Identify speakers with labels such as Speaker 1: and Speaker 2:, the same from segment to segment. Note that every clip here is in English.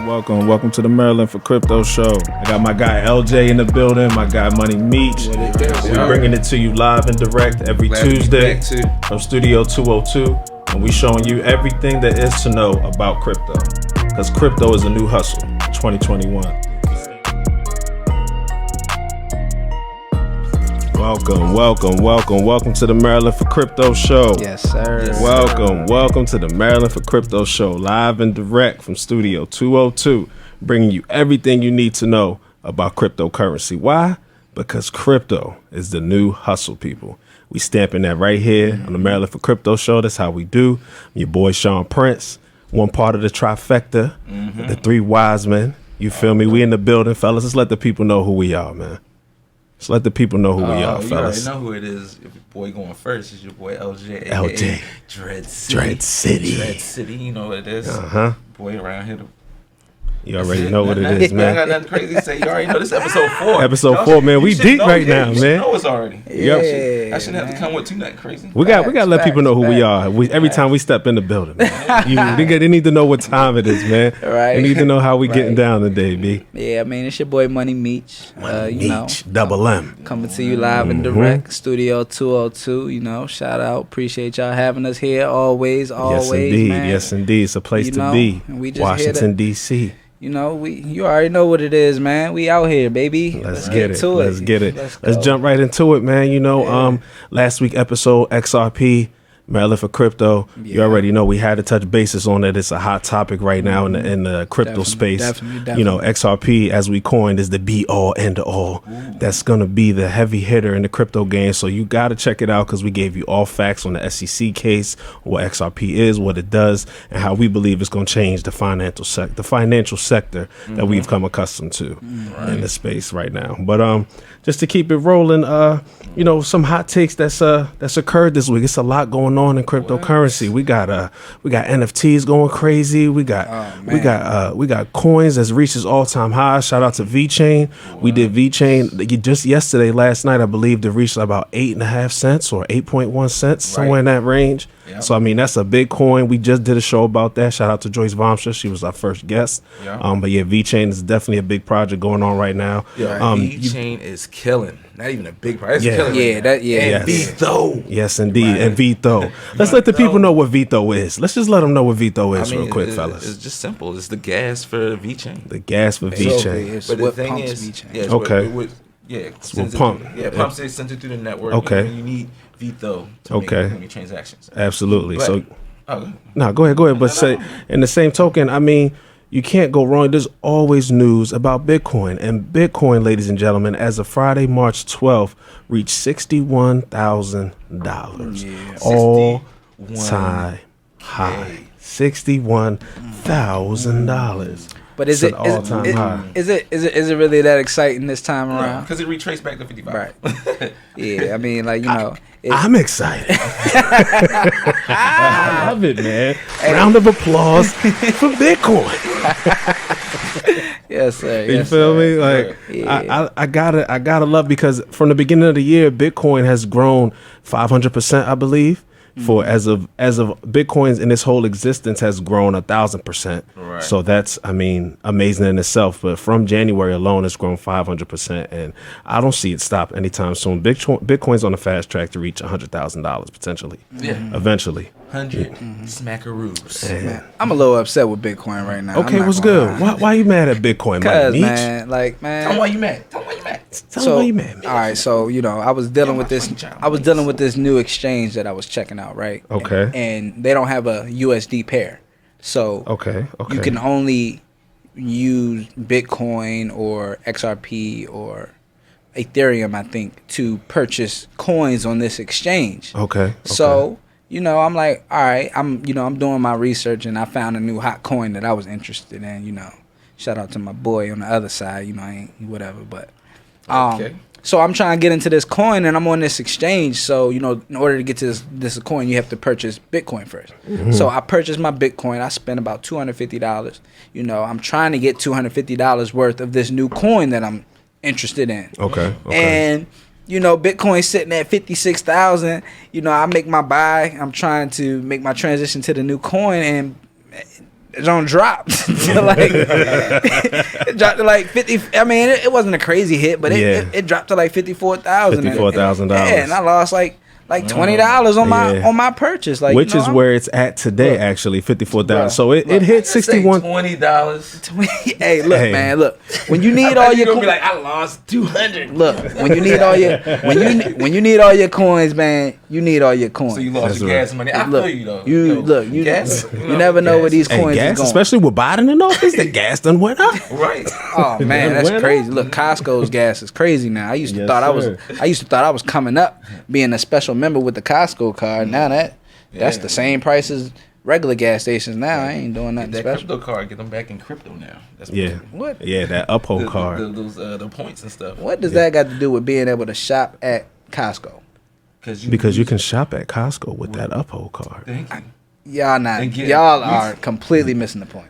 Speaker 1: Welcome to the Maryland4Crypto show. I got my guy LJ in the building, my guy Money Meech. We're bringing it to you live and direct every Tuesday from Studio 202, and we showing you everything there is to know about crypto, because crypto is a new hustle, 2021. Welcome to the Maryland4Crypto show.
Speaker 2: Yes, sir.
Speaker 1: Welcome to the Maryland4Crypto show, live and direct from Studio 202, bringing you everything you need to know about cryptocurrency. Why? Because crypto is the new hustle, people. We stamping that right here on the Maryland4Crypto show. That's how we do. I'm your boy Sean Prince, one part of the trifecta, the three wise men. You feel me? We in the building, fellas. Let's let the people know who we are, man. Just let the people know who we are, fellas.
Speaker 3: You already know who it is. If your boy going first is your boy LJ.
Speaker 1: LJ.
Speaker 3: Dread City. You know what it is. Boy around here.
Speaker 1: You already know what it is, man.
Speaker 3: I got nothing crazy to say. You already know this episode 4.
Speaker 1: Episode 4, man. We deep right now, man.
Speaker 3: You know it's already.
Speaker 1: Yep.
Speaker 3: I shouldn't have to come with too nothing crazy.
Speaker 1: We got to let people know who we are. Every time we step in the building, man. They need to know what time it is, man.
Speaker 2: Right.
Speaker 1: They need to know how we getting down today, B.
Speaker 2: Yeah, I mean, it's your boy Money Meech.
Speaker 1: Double M.
Speaker 2: Coming to you live and direct, Studio 202, shout out. Appreciate y'all having us here always, man.
Speaker 1: Yes, indeed. It's a place to be.
Speaker 2: We just
Speaker 1: Washington, D.C.
Speaker 2: You already know what it is, man. We out here, baby.
Speaker 1: Let's get it. Let's jump right into it, man. Last week episode XRP, Maryland4Crypto.
Speaker 2: Yeah.
Speaker 1: You already know we had to touch bases on it. It's a hot topic right now in the crypto space.
Speaker 2: Definitely.
Speaker 1: XRP, as we coined, is the be all end all. That's gonna be the heavy hitter in the crypto game. So you gotta check it out, because we gave you all facts on the SEC case, what XRP is, what it does, and how we believe it's gonna change the financial sector that we've come accustomed to in the space right now. But just to keep it rolling, some hot takes that's occurred this week. It's a lot going on in cryptocurrency. We got NFTs going crazy. We got coins that's reached its all-time high. Shout out to VeChain. We did VeChain just yesterday, last night, I believe, to reach about 8.5 cents or 8.1 cents, somewhere in that range. Yep. So I mean, that's a big coin. We just did a show about that. Shout out to Joyce Vomsha. She was our first guest. But VeChain is definitely a big project going on right now.
Speaker 3: VeChain is killing. Not even a big project. It's killing.
Speaker 2: And
Speaker 3: VeTho.
Speaker 1: Yes, indeed. And VeTho. Let's let the people know what VeTho is. Let's just let them know what VeTho is real quick, fellas.
Speaker 3: It's just simple. It's the gas for VeChain.
Speaker 1: The gas for VeChain.
Speaker 2: But the thing is,
Speaker 3: pumps it sent it through the network.
Speaker 1: Okay.
Speaker 3: You need VeTho to make your transactions.
Speaker 1: Absolutely.
Speaker 3: But,
Speaker 1: go ahead. But say, in the same token, I mean, you can't go wrong. There's always news about Bitcoin. And Bitcoin, ladies and gentlemen, as of Friday, March 12th, reached $61,000. All-time high. $61,000.
Speaker 2: But is it really that exciting this time around?
Speaker 3: Because it retraced back to 55.
Speaker 2: Right. Yeah, I mean,
Speaker 1: I'm excited. I love it, man. Round of applause for Bitcoin.
Speaker 2: Yes, sir.
Speaker 1: You feel me? Like, I gotta love, because from the beginning of the year, Bitcoin has grown 500%, I believe. For as of Bitcoin's in its whole existence has grown 1,000%. Right. So that's, amazing in itself. But from January alone, it's grown 500%, and I don't see it stop anytime soon. Bitcoin's on a fast track to reach $100,000 potentially. Yeah. Eventually.
Speaker 3: 100 smackaroos.
Speaker 2: I'm a little upset with Bitcoin right now.
Speaker 1: Okay, what's good? Why you mad at Bitcoin,
Speaker 2: man?
Speaker 3: Tell me why you mad. Tell me
Speaker 1: why you mad.
Speaker 2: All right, so I was dealing with this. I was dealing with this new exchange that I was checking out, right?
Speaker 1: Okay.
Speaker 2: And they don't have a USD pair, so you can only use Bitcoin or XRP or Ethereum, I think, to purchase coins on this exchange.
Speaker 1: Okay.
Speaker 2: So. I'm like, all right, I'm doing my research, and I found a new hot coin that I was interested in, Shout out to my boy on the other side, I ain't whatever, but so I'm trying to get into this coin, and I'm on this exchange. So, in order to get to this coin, you have to purchase Bitcoin first. Mm-hmm. So I purchased my Bitcoin. I spent about $250. I'm trying to get $250 worth of this new coin that I'm interested in.
Speaker 1: Okay.
Speaker 2: And Bitcoin sitting at 56,000. I make my buy. I'm trying to make my transition to the new coin, and It don't drop to like it dropped to like 50. I mean, it wasn't a crazy hit, but it dropped to like 54,000.
Speaker 1: $54,000.
Speaker 2: Yeah, and I lost like $20 on my purchase, like,
Speaker 1: which is where it's at today. Look, actually, 54,000. So it hit 61.
Speaker 3: $20.
Speaker 2: Hey, look, man, look. When you need all your,
Speaker 3: gonna be like, I lost 200.
Speaker 2: Look, when you need all your, when you need all your coins, man, you need all your coins.
Speaker 3: So you lost your gas money. I
Speaker 2: feel
Speaker 3: you though.
Speaker 2: You never know where these coins is going.
Speaker 1: Especially with Biden in office, the gas done went up.
Speaker 3: Right.
Speaker 2: Oh man, that's crazy. Look, Costco's gas is crazy now. I used to thought I was coming up being a special member with the Costco card. Now that's the same price as regular gas stations now. I ain't doing nothing special.
Speaker 3: That crypto card, get them back in crypto now. That's
Speaker 2: what?
Speaker 1: Yeah, that uphold card.
Speaker 3: The points and stuff.
Speaker 2: What does that got to do with being able to shop at Costco?
Speaker 1: Because you can shop at Costco with that uphold card.
Speaker 3: Thank you.
Speaker 2: Y'all are completely missing the point.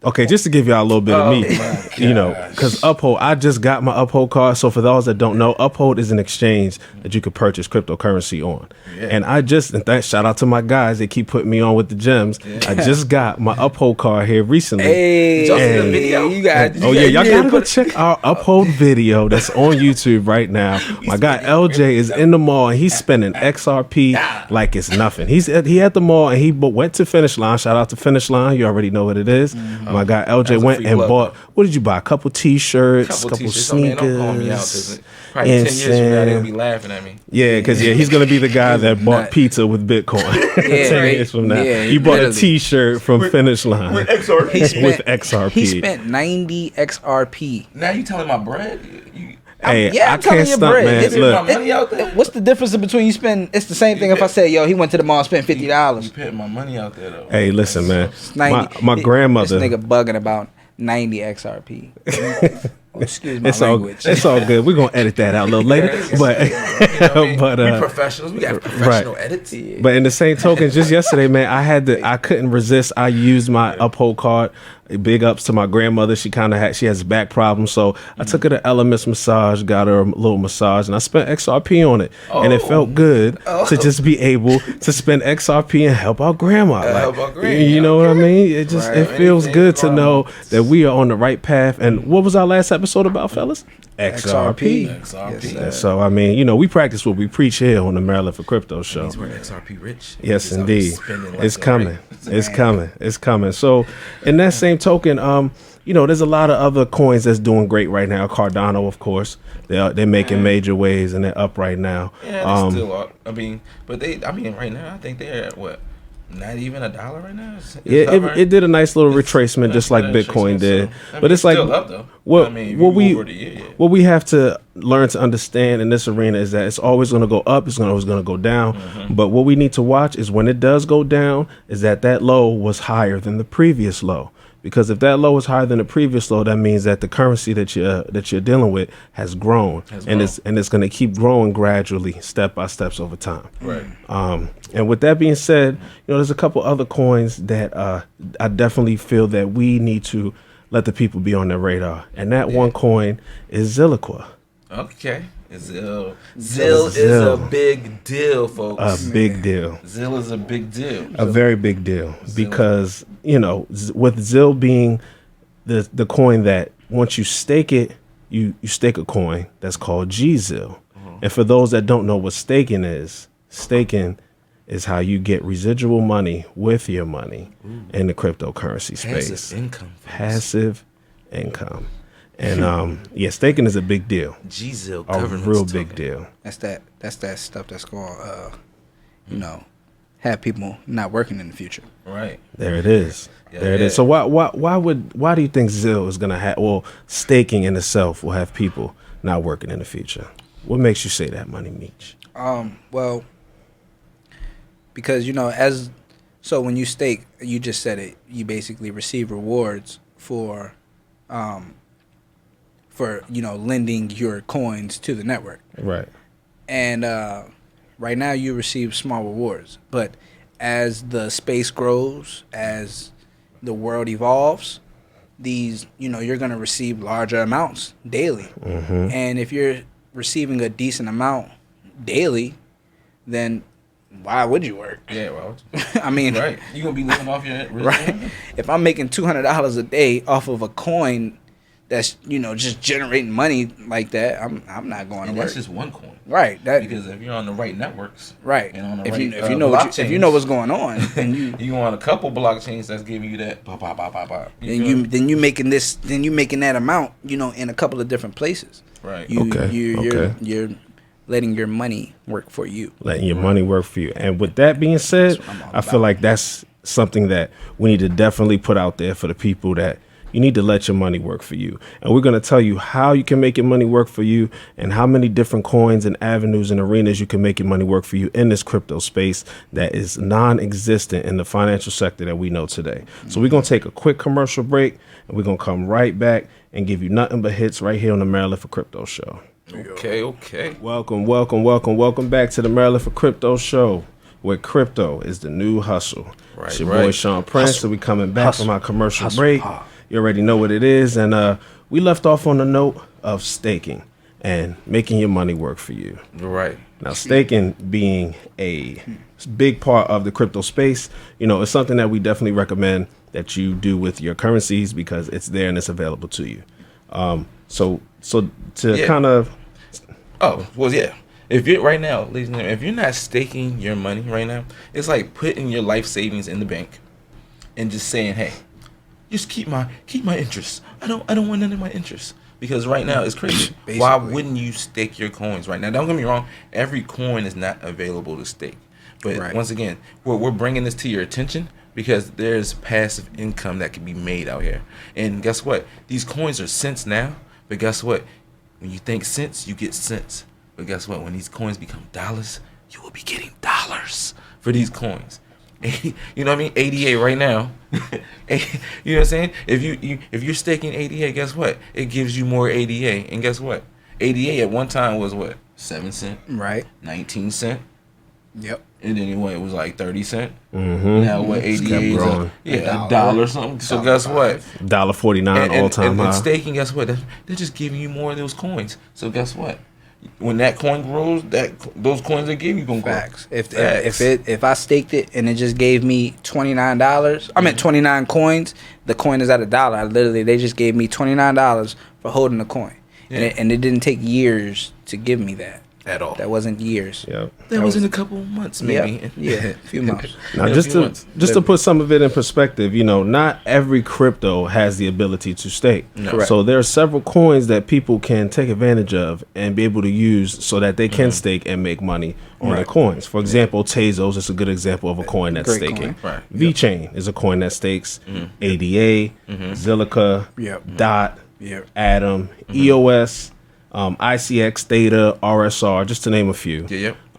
Speaker 1: Okay, just to give y'all a little bit of me, because Uphold, I just got my Uphold card. So for those that don't know, Uphold is an exchange that you could purchase cryptocurrency on. Yeah. And shout out to my guys, they keep putting me on with the gems. Yeah. I just got my Uphold card here recently.
Speaker 2: Hey,
Speaker 3: video?
Speaker 1: Y'all gotta go check our Uphold video that's on YouTube right now. My guy LJ is in the mall and he's spending XRP like it's nothing. He at the mall and he went to Finish Line. Shout out to Finish Line. You already know what it is. Mm-hmm. My guy LJ went and bought. What did you buy? A couple T-shirts, a couple sneakers.
Speaker 3: Don't call me out. Probably 10 years from now, they'll be laughing at me.
Speaker 1: Yeah, because he's gonna be the guy that bought pizza with Bitcoin. 10 years from now, he bought a T-shirt from Finish Line
Speaker 3: with XRP.
Speaker 1: With XRP,
Speaker 2: he spent 90 XRP.
Speaker 3: Now you telling my bread?
Speaker 1: I'm can't stunt, man.
Speaker 3: Look, money out there.
Speaker 2: What's the difference between you spend? It's the same thing if I say, he went to the mall and spent $50.
Speaker 3: You putting my money out there though.
Speaker 1: Hey, listen, man. My grandmother.
Speaker 2: This nigga bugging about 90 XRP. Excuse my language.
Speaker 1: It's all good. We're gonna edit that out a little later. But
Speaker 3: we professionals. We got professional edits. Yeah.
Speaker 1: But in the same token, just yesterday, man, I couldn't resist. I used my Uphold card. Big ups to my grandmother. She has back problems, so I took her to Elements Massage, got her a little massage, and I spent XRP on it, and it felt good to just be able to spend XRP and help out grandma. You know what I mean? It just it feels good to know that we are on the right path. And what was our last episode about, fellas? XRP. Yes, so I mean, we practice what we preach here on the Maryland4Crypto show.
Speaker 3: Means we're XRP rich.
Speaker 1: Yes, indeed. It's coming. It's coming. It's coming. So, in that same token, there's a lot of other coins that's doing great right now. Cardano, of course, they're making major waves and they're up right now.
Speaker 3: Yeah, they still up. Right now, I think they're at what? Not even $1 right now.
Speaker 1: It did a nice little retracement, just like Bitcoin did. But it's like
Speaker 3: up, though. What
Speaker 1: we have to learn to understand in this arena is that it's always going to go up. It's always going to go down. Mm-hmm. But what we need to watch is when it does go down, is that low was higher than the previous low. Because if that low is higher than the previous low, that means that the currency that you're dealing with has grown, and it's going to keep growing gradually, step by steps over time.
Speaker 3: Right.
Speaker 1: And with that being said, there's a couple other coins that I definitely feel that we need to let the people be on their radar, and that one coin is Zilliqua.
Speaker 3: Okay. Zill is a big deal, folks.
Speaker 1: A big deal.
Speaker 3: Zill is a big deal.
Speaker 1: A very big deal. Because, with Zill being the coin that once you stake it, you stake a coin that's called GZIL. Mm-hmm. And for those that don't know what staking is how you get residual money with your money in the cryptocurrency space.
Speaker 3: Passive income.
Speaker 1: Passive income. And staking is a big deal.
Speaker 3: GZIL,
Speaker 1: a real big deal.
Speaker 2: That's that stuff that's going have people not working in the future.
Speaker 3: Right.
Speaker 1: There it is. Yeah, there it is. So why do you think ZIL is gonna have, staking in itself will have people not working in the future? What makes you say that, Money Meech?
Speaker 2: Well, because when you stake, you just said it, you basically receive rewards for lending your coins to the network.
Speaker 1: Right.
Speaker 2: And right now you receive small rewards, but as the space grows, as the world evolves, you're going to receive larger amounts daily. Mm-hmm. And if you're receiving a decent amount daily, then why would you work?
Speaker 3: Yeah, well,
Speaker 2: I mean,
Speaker 3: right. You gonna be living off your
Speaker 2: right? If I'm making $200 a day off of a coin that's just generating money like that, I'm not going to work.
Speaker 3: That's just one coin,
Speaker 2: right?
Speaker 3: Because if you're on the right networks,
Speaker 2: right,
Speaker 3: and on the
Speaker 2: if
Speaker 3: right,
Speaker 2: you know if you know what's going on, then
Speaker 3: you on a couple blockchains that's giving you that pop, pop, pop, pop, pop.
Speaker 2: Then you making that amount, in a couple of different places.
Speaker 3: Right.
Speaker 2: You're letting your money work for you.
Speaker 1: Letting your money work for you. And with that being said, I feel like that's something that we need to definitely put out there for the people, that you need to let your money work for you. And we're going to tell you how you can make your money work for you, and how many different coins and avenues and arenas you can make your money work for you in this crypto space that is non-existent in the financial sector that we know today. So we're going to take a quick commercial break, and we're going to come right back and give you nothing but hits right here on the Maryland4Crypto show.
Speaker 3: Okay.
Speaker 1: Welcome back to the Maryland4Crypto show, where crypto is the new hustle.
Speaker 3: Right,
Speaker 1: It's your boy Sean Prince, so we coming back from our commercial break. You already know what it is, and we left off on the note of staking and making your money work for you.
Speaker 3: Right.
Speaker 1: Now, staking being a big part of the crypto space, it's something that we definitely recommend that you do with your currencies, because it's there and it's available to you. So to kind of...
Speaker 3: Oh, well, yeah. If you're right now, ladies and gentlemen, if you're not staking your money right now, it's like putting your life savings in the bank and just saying, hey, just keep my interest. I don't want none of my interest. Because right now it's crazy.
Speaker 2: Basically.
Speaker 3: Why wouldn't you stake your coins right now? Don't get me wrong, every coin is not available to stake. But once again, we're bringing this to your attention because there's passive income that can be made out here. And guess what? These coins are cents now, but guess what? When you think cents, you get cents. But guess what? When these coins become dollars, you will be getting dollars for these coins. You know what I mean? ADA right now. You know what I'm saying? If you're staking ADA, guess what? It gives you more ADA. And guess what? ADA at one time was what? 7 cents.
Speaker 2: Right.
Speaker 3: 19 cents.
Speaker 2: Yep.
Speaker 3: And then it was like 30 cents.
Speaker 1: Mm-hmm.
Speaker 3: Now what ADA is a dollar or something. So guess what?
Speaker 1: $1.49 all time high.
Speaker 3: And staking, guess what? They're just giving you more of those coins. So guess what? When that coin grows, those coins they give you gonna
Speaker 2: Facts.
Speaker 3: grow.
Speaker 2: If I staked it and it just gave me $29, I meant 29 coins. The coin is at $1. They just gave me $29 for holding the coin, and it didn't take years to give me that
Speaker 3: at all.
Speaker 2: That wasn't years.
Speaker 1: Yeah,
Speaker 3: that was in a couple of months, maybe.
Speaker 2: Yeah, a few months.
Speaker 1: Now, just to put some of it in perspective, not every crypto has the ability to stake.
Speaker 3: No.
Speaker 1: So there are several coins that people can take advantage of and be able to use so that they can stake and make money on their coins. For example, Tezos is a good example of a coin that's
Speaker 2: Great
Speaker 1: staking.
Speaker 2: coin.
Speaker 3: Right.
Speaker 1: VeChain is a coin that stakes. ADA, Zilliqa, DOT, Atom, EOS, ICX, Theta, RSR, just to name a few.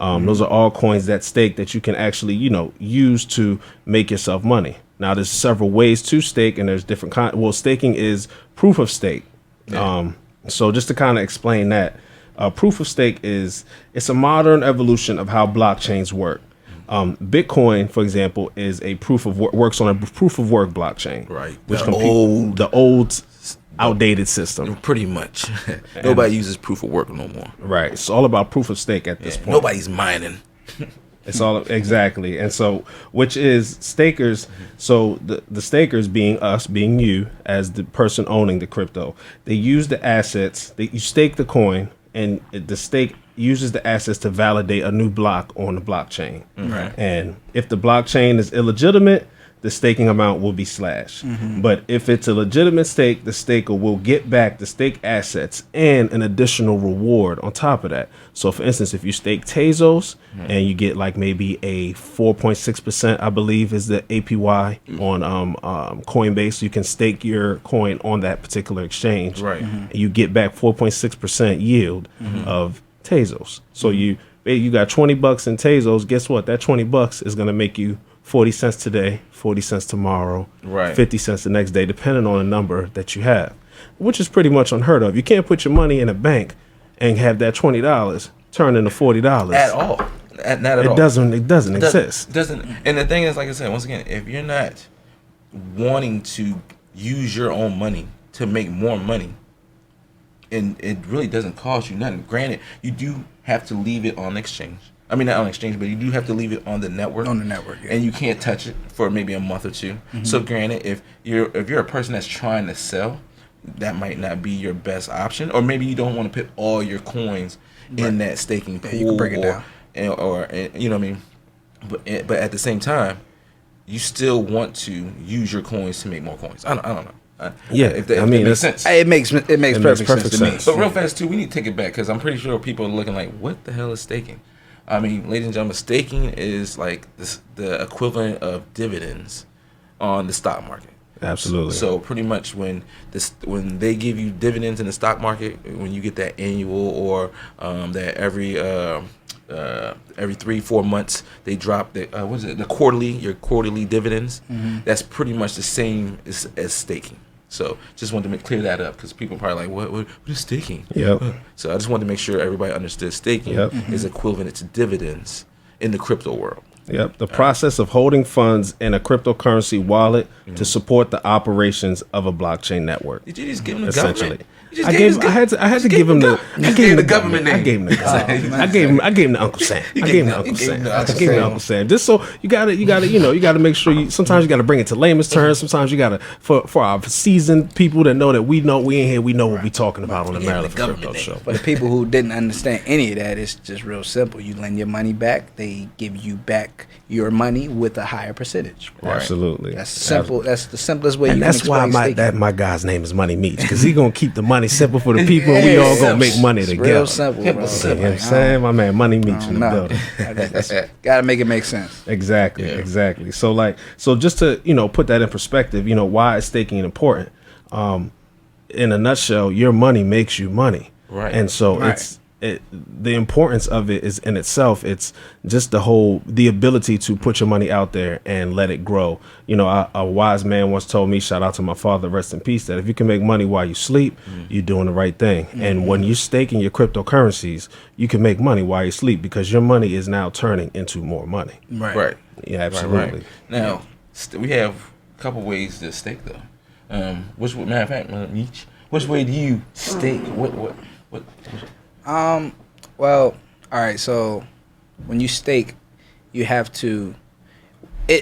Speaker 1: Those are all coins that stake that you can actually, use to make yourself money. Now, there's several ways to stake, and there's different kinds. Well, staking is proof of stake. So just to kind of explain that, proof of stake it's a modern evolution of how blockchains work. Bitcoin, for example, is a works on a proof of work blockchain,
Speaker 3: right?
Speaker 1: Which the old outdated system,
Speaker 3: pretty much. Nobody uses proof of work no more.
Speaker 1: Right. It's all about proof of stake at this point.
Speaker 3: Nobody's mining.
Speaker 1: It's all exactly. And so, which is stakers. So the stakers being us, being you as the person owning the crypto, they use the assets. You stake the coin, and the stake uses the assets to validate a new block on the blockchain.
Speaker 3: Right.
Speaker 1: And if the blockchain is illegitimate, the staking amount will be slashed. But if it's a legitimate stake, the staker will get back the stake assets and an additional reward on top of that. So, for instance, if you stake Tezos and you get like maybe a 4.6%, I believe is the APY on Coinbase, you can stake your coin on that particular exchange.
Speaker 3: Right.
Speaker 1: And you get back 4.6% yield of Tezos. So you got $20 in Tezos. Guess what? That $20 is going to make you 40 cents today, 40 cents tomorrow,
Speaker 3: right.
Speaker 1: 50 cents the next day, depending on the number that you have, which is pretty much unheard of. You can't put your money in a bank and have that $20 turn into $40
Speaker 3: at all. Not at all.
Speaker 1: It doesn't exist.
Speaker 3: Doesn't. And the thing is, like I said, once again, if you're not wanting to use your own money to make more money, and it really doesn't cost you nothing. Granted, you do have to leave it on exchange. I mean, not on exchange, but you do have to leave it on the network.
Speaker 2: On the network, yeah.
Speaker 3: And you can't touch it for maybe a month or two. Mm-hmm. So granted, if you're a person that's trying to sell, that might not be your best option, or maybe you don't want to put all your coins in that staking pool.
Speaker 2: Yeah, you can break it down.
Speaker 3: Or you know what I mean. But at the same time, you still want to use your coins to make more coins. I don't know. If that makes sense.
Speaker 2: It makes perfect sense to me.
Speaker 3: So real fast too, we need to take it back because I'm pretty sure people are looking like, what the hell is staking? I mean, ladies and gentlemen, staking is like the equivalent of dividends on the stock market.
Speaker 1: Absolutely.
Speaker 3: So pretty much when they give you dividends in the stock market, when you get that annual or that every 3-4 months they drop the quarterly dividends. Mm-hmm. That's pretty much the same as staking. So just wanted to clear that up because people are probably like, what is staking?
Speaker 1: Yep.
Speaker 3: So I just wanted to make sure everybody understood staking is equivalent to dividends in the crypto world.
Speaker 1: Yep. The process of holding funds in a cryptocurrency wallet to support the operations of a blockchain network.
Speaker 3: Did you just give him the government?
Speaker 1: I had to give him the government name. I gave him the government. I gave him the Uncle Sam. I gave him the Uncle Sam. Just so you gotta make sure sometimes you gotta bring it to layman's terms. Sometimes you gotta for our seasoned people that know that we in here, we know what we talking about on the Maryland4Crypto show.
Speaker 2: For the people who didn't understand any of that, it's just real simple. You lend your money back, they give you back your money with a higher percentage.
Speaker 1: Right. Absolutely.
Speaker 2: That's simple. That's the simplest way.
Speaker 1: And that's why my guy's name is Money Meats, because he gonna keep the money simple for the people, and we all gonna make money together.
Speaker 2: Real simple, bro.
Speaker 1: You know what I'm saying? My man Money Meats in the building.
Speaker 2: Gotta make it make sense.
Speaker 1: Exactly. So just to put that in perspective, why is staking important? In a nutshell, your money makes you money, right? And so the importance of it is in itself. It's just the ability to put your money out there and let it grow. A wise man once told me, shout out to my father, rest in peace, that if you can make money while you sleep, you're doing the right thing. Mm-hmm. And when you're staking your cryptocurrencies, you can make money while you sleep because your money is now turning into more money.
Speaker 3: Right.
Speaker 1: Yeah, absolutely.
Speaker 3: Right. Now, we have a couple ways to stake though. Which way do you stake? What?
Speaker 2: Well, all right. So when you stake, you have to.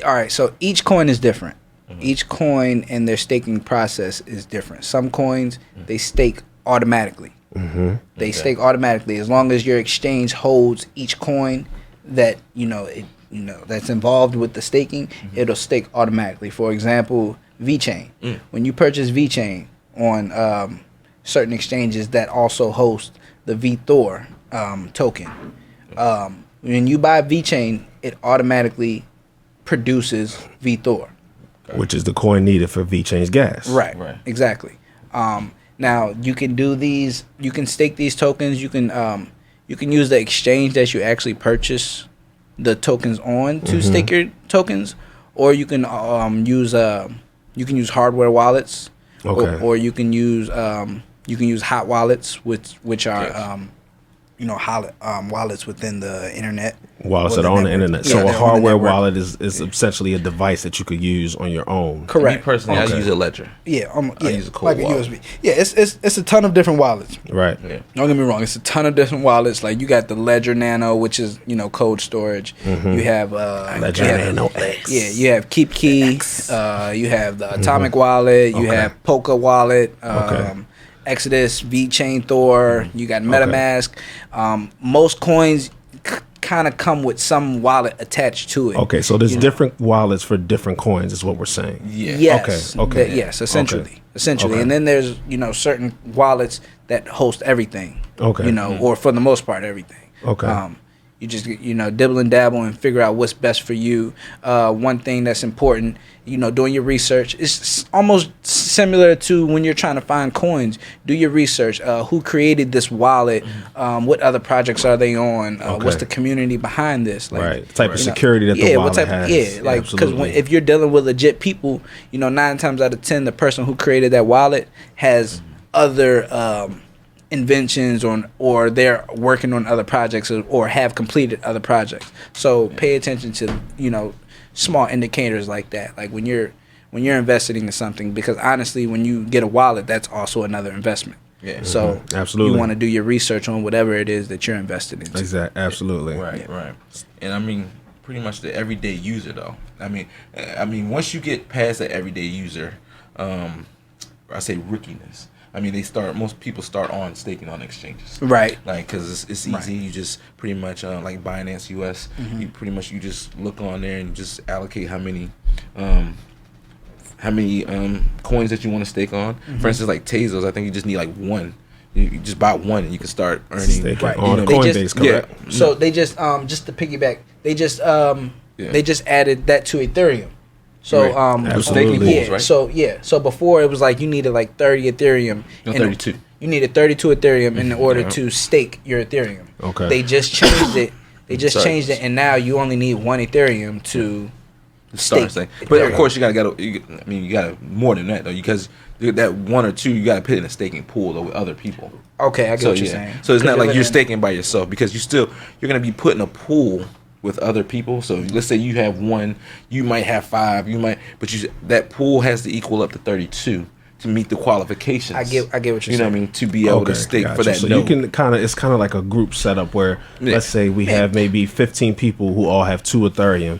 Speaker 2: All right. So each coin is different. Mm-hmm. Each coin and their staking process is different. Some coins they stake automatically. Mm-hmm. They stake automatically as long as your exchange holds each coin that that's involved with the staking. Mm-hmm. It'll stake automatically. For example, VeChain. When you purchase VeChain on certain exchanges that also host the Ep.4 token. When you buy VeChain, it automatically produces Ep.4,
Speaker 1: which is the coin needed for VeChain's gas.
Speaker 2: Right. Exactly. Now you can do these. You can stake these tokens. You can use the exchange that you actually purchase the tokens on to stake your tokens, or you can use hardware wallets, or you can use hot wallets, which are wallets within the internet.
Speaker 1: Wallets that are on the internet. Yeah, so a hardware wallet is essentially a device that you could use on your own.
Speaker 2: Correct.
Speaker 3: Me personally, I use a Ledger.
Speaker 2: I
Speaker 3: use a cold wallet.
Speaker 2: USB. Yeah, it's a ton of different wallets.
Speaker 1: Right.
Speaker 3: Yeah.
Speaker 2: Don't get me wrong. It's a ton of different wallets. Like you got the Ledger Nano, which is cold storage. Mm-hmm. You have
Speaker 1: Ledger Nano X.
Speaker 2: Yeah, you have KeepKey. You have the Atomic wallet. You have Polka wallet. Exodus, VeChain, Thor. You got MetaMask. Most coins kind of come with some wallet attached to it.
Speaker 1: Okay, so there's different wallets for different coins, is what we're saying.
Speaker 2: Yeah. Yes.
Speaker 1: Okay.
Speaker 2: Yes, essentially. And then there's certain wallets that host everything.
Speaker 1: Okay.
Speaker 2: Or for the most part everything.
Speaker 1: Okay.
Speaker 2: You just dibble and dabble and figure out what's best for you. One thing that's important, doing your research. It's almost similar to when you're trying to find coins. Do your research. Who created this wallet? What other projects are they on? What's the community behind this?
Speaker 1: Right. The type of security that the wallet has.
Speaker 2: Yeah, because if you're dealing with legit people, 9 times out of 10, the person who created that wallet has other inventions or they're working on other projects or have completed other projects. So pay attention to small indicators like that, like when you're investing in something, because honestly when you get a wallet, that's also another investment.
Speaker 3: Yeah.
Speaker 2: So
Speaker 1: Absolutely.
Speaker 2: you want to do your research on whatever it is that you're invested in.
Speaker 1: Exactly. Absolutely.
Speaker 3: Right. And I mean, pretty much the everyday user though. I mean, once you get past the everyday user, I say rookiness. I mean, most people start on staking on exchanges,
Speaker 2: Right?
Speaker 3: Like, cause it's easy.
Speaker 2: Right.
Speaker 3: You just pretty much like Binance US. You pretty much you just look on there and just allocate how many coins that you want to stake on. For instance, like Tezos, I think you just need like one. You just buy one and you can start earning.
Speaker 1: Staking
Speaker 2: Right.
Speaker 1: on Coinbase, correct?
Speaker 3: Yeah.
Speaker 2: So they just to piggyback, they just added that to Ethereum. So
Speaker 3: Right.
Speaker 1: Absolutely.
Speaker 3: Staking pools, right?
Speaker 2: So before it was like you needed like 30 Ethereum.
Speaker 3: No, 32.
Speaker 2: You needed 32 Ethereum in order to stake your Ethereum.
Speaker 1: Okay.
Speaker 2: They just changed it. Changed it, and now you only need 1 Ethereum to
Speaker 3: Start
Speaker 2: stake.
Speaker 3: saying. But of course, you gotta more than that though, because that 1 or 2 you gotta put in a staking pool though with other people.
Speaker 2: Okay, I get what you're saying.
Speaker 3: So it's not like you're
Speaker 2: living-
Speaker 3: staking by yourself, because you're gonna be put in a pool with other people. So let's say you have 1, you might have 5, but that pool has to equal up to 32 to meet the qualifications.
Speaker 2: I get what you're saying.
Speaker 3: You know what I mean? To be able to stake
Speaker 1: gotcha.
Speaker 3: for that
Speaker 1: So
Speaker 3: node.
Speaker 1: you can it's kind of like a group setup where let's say we have maybe 15 people who all have 2 Ethereum,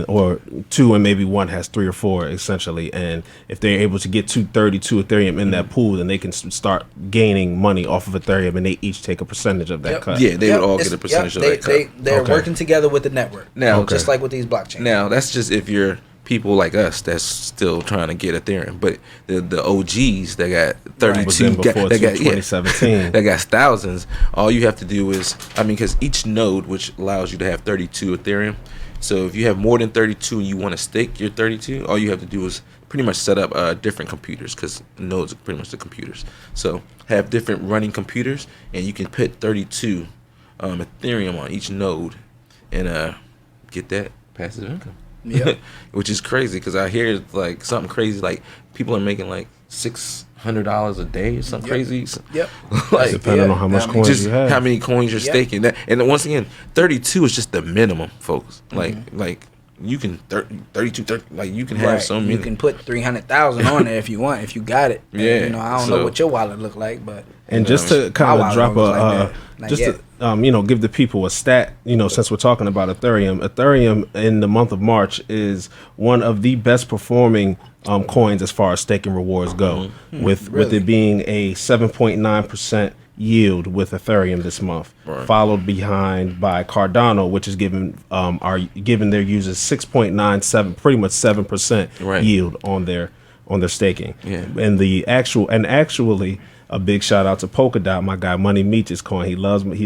Speaker 1: or 2 and maybe 1 has 3 or 4 essentially. And if they're able to get 232 Ethereum in that pool, then they can start gaining money off of Ethereum, and they each take a percentage of that
Speaker 2: Yep.
Speaker 1: cut.
Speaker 3: Yeah, they would all get a percentage of that cut.
Speaker 2: They're
Speaker 1: Okay.
Speaker 2: working together with the network.
Speaker 3: Now-
Speaker 2: just like with these blockchains.
Speaker 3: Now that's just if you're people like us that's still trying to get Ethereum, but the OGs that got
Speaker 1: Was in
Speaker 3: 32,
Speaker 1: before
Speaker 3: that got
Speaker 1: 2017.
Speaker 3: that got thousands. All you have to do is, because each node, which allows you to have 32 Ethereum. So if you have more than 32 and you want to stake your 32, all you have to do is pretty much set up different computers, because nodes are pretty much the computers. So have different running computers, and you can put 32 Ethereum on each node, and get that passive income.
Speaker 2: Yeah.
Speaker 3: Which is crazy, because I hear like something crazy, like people are making like $600 a day or something crazy.
Speaker 2: Yep.
Speaker 3: Like,
Speaker 1: Depending on how much coins
Speaker 3: just
Speaker 1: you have.
Speaker 3: how many coins you're staking. And once again, 32 is just the minimum, folks. Like you can 32, like you can have
Speaker 2: Right.
Speaker 3: so many.
Speaker 2: You can put 300,000 on there if you want, if you got it. And,
Speaker 3: Yeah,
Speaker 2: I don't know what your wallet look like, but
Speaker 1: And just to kind
Speaker 2: My
Speaker 1: of drop
Speaker 2: wallet don't look like that.
Speaker 1: just
Speaker 2: Not
Speaker 1: to give the people a stat, since we're talking about Ethereum in the month of March is one of the best performing coins as far as staking rewards go, with
Speaker 2: Really?
Speaker 1: it being a 7.9% yield with Ethereum this month, followed behind by Cardano, which is giving their users 6.97, pretty much 7% yield on their staking.
Speaker 3: Yeah.
Speaker 1: And actually a big shout out to Polkadot, my guy Money Meech's coin. He loves Polkadot.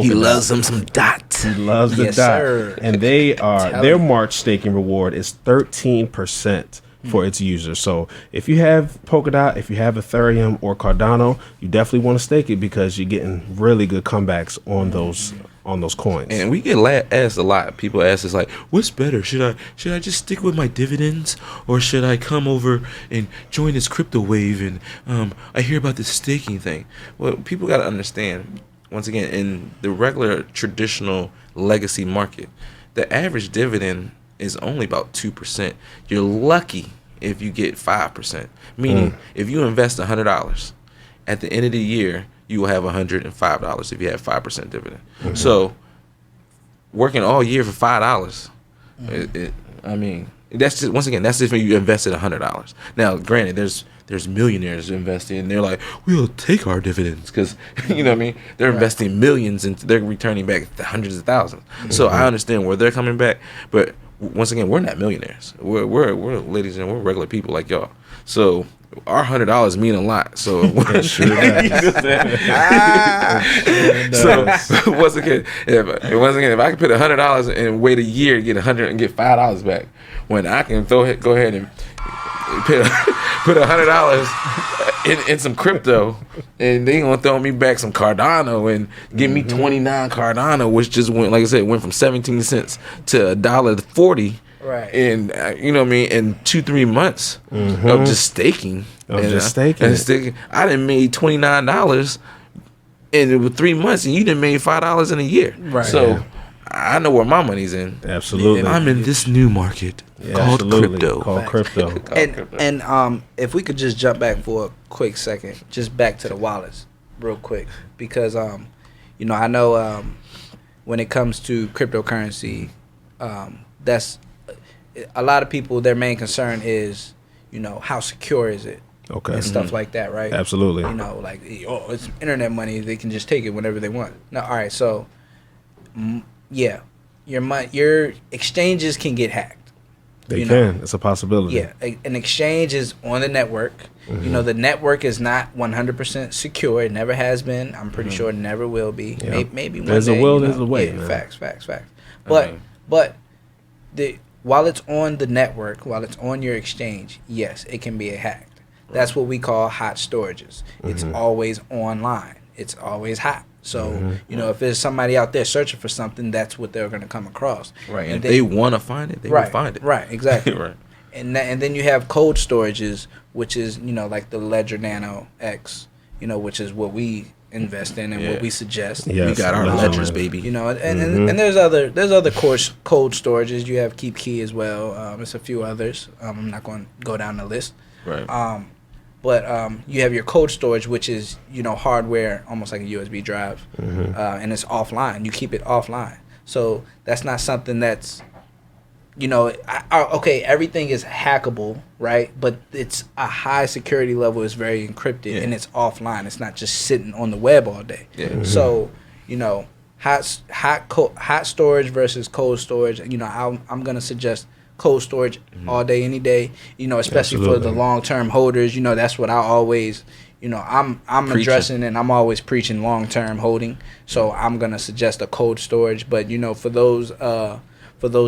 Speaker 3: He loves them some dots.
Speaker 1: He loves the
Speaker 2: Yes,
Speaker 1: dot.
Speaker 2: sir.
Speaker 1: And their
Speaker 2: you.
Speaker 1: March staking reward is 13% for its users. So if you have Polkadot, if you have Ethereum or Cardano, you definitely want to stake it, because you're getting really good comebacks on those coins.
Speaker 3: And we get asked a lot. People ask us like, "What's better? Should I just stick with my dividends, or should I come over and join this crypto wave?" And I hear about this staking thing. Well, people got to understand. Once again, in the regular traditional legacy market, the average dividend is only about 2%. You're lucky if you get 5%. Meaning, if you invest $100, at the end of the year, you will have $105 if you have 5% dividend. So, working all year for $5, that's just, once again, that's just when you invested $100. Now, granted, there's millionaires investing, and they're like, we'll take our dividends, because you know what I mean. They're investing millions, and they're returning back hundreds of thousands. So I understand where they're coming back, but once again, we're not millionaires. We're ladies and we're regular people like y'all. So our $100 mean a lot. So so once again, if I can put $100 and wait a year to get $100 and get $5 back, when I can go ahead and put $100 in some crypto, and they gonna throw me back some Cardano and give me 29 Cardano, which just went, like I said, went from 17 cents to $1.40.
Speaker 2: Right.
Speaker 3: And you know what I mean, in 2-3 months of just staking.
Speaker 1: Staking.
Speaker 3: I done made $29 in 3 months, and you done made $5 in a year.
Speaker 2: Right.
Speaker 3: So
Speaker 1: Yeah.
Speaker 3: I know where my money's in.
Speaker 1: Absolutely.
Speaker 3: I'm in this new market called crypto.
Speaker 1: Called crypto.
Speaker 2: And if we could just jump back for a quick second, just back to the wallets. real quick because you know, I know when it comes to cryptocurrency, that's a lot of people. Their main concern is, you know, how secure is it,
Speaker 1: Okay.
Speaker 2: and stuff like that, right?
Speaker 1: Absolutely.
Speaker 2: You know, like, oh, it's internet money; they can just take it whenever they want. No, all right, so yeah, your exchanges can get hacked.
Speaker 1: They can. It's a possibility.
Speaker 2: Yeah, an exchange is on the network. You know, the network is not 100% secure. It never has been. I'm pretty sure it never will be.
Speaker 1: Yeah.
Speaker 2: Maybe one
Speaker 1: There's
Speaker 2: day.
Speaker 1: a will,
Speaker 2: you know.
Speaker 1: there's a way.
Speaker 2: Yeah,
Speaker 1: Man.
Speaker 2: facts. But while it's on the network, while it's on your exchange, yes, it can be hacked. That's what we call hot storages. It's always online. It's always hot. So, you know, if there's somebody out there searching for something, that's what they're going to come across.
Speaker 3: Right. And if they want to find it, they will find it.
Speaker 2: Right, exactly.
Speaker 3: Right.
Speaker 2: And then you have cold storages, which is, you know, like the Ledger Nano X, you know, which is what we invest in and what we suggest.
Speaker 1: Yes,
Speaker 3: we got our ledgers, baby.
Speaker 2: You know, and there's other cold storages. You have Keep Key as well. There's a few others. I'm not going to go down the list.
Speaker 3: Right.
Speaker 2: But you have your cold storage, which is, you know, hardware, almost like a USB drive, and it's offline. You keep it offline. So that's not something that's, you know, okay, everything is hackable, right? But it's a high security level. It's very encrypted, and it's offline. It's not just sitting on the web all day. Yeah. So, you know, hot storage versus cold storage. You know, I'm gonna suggest cold storage all day, any day. You know, especially for the long term holders. You know, that's what I always. You know, I'm addressing and I'm always preaching long term holding. So I'm gonna suggest a cold storage. But you know, for those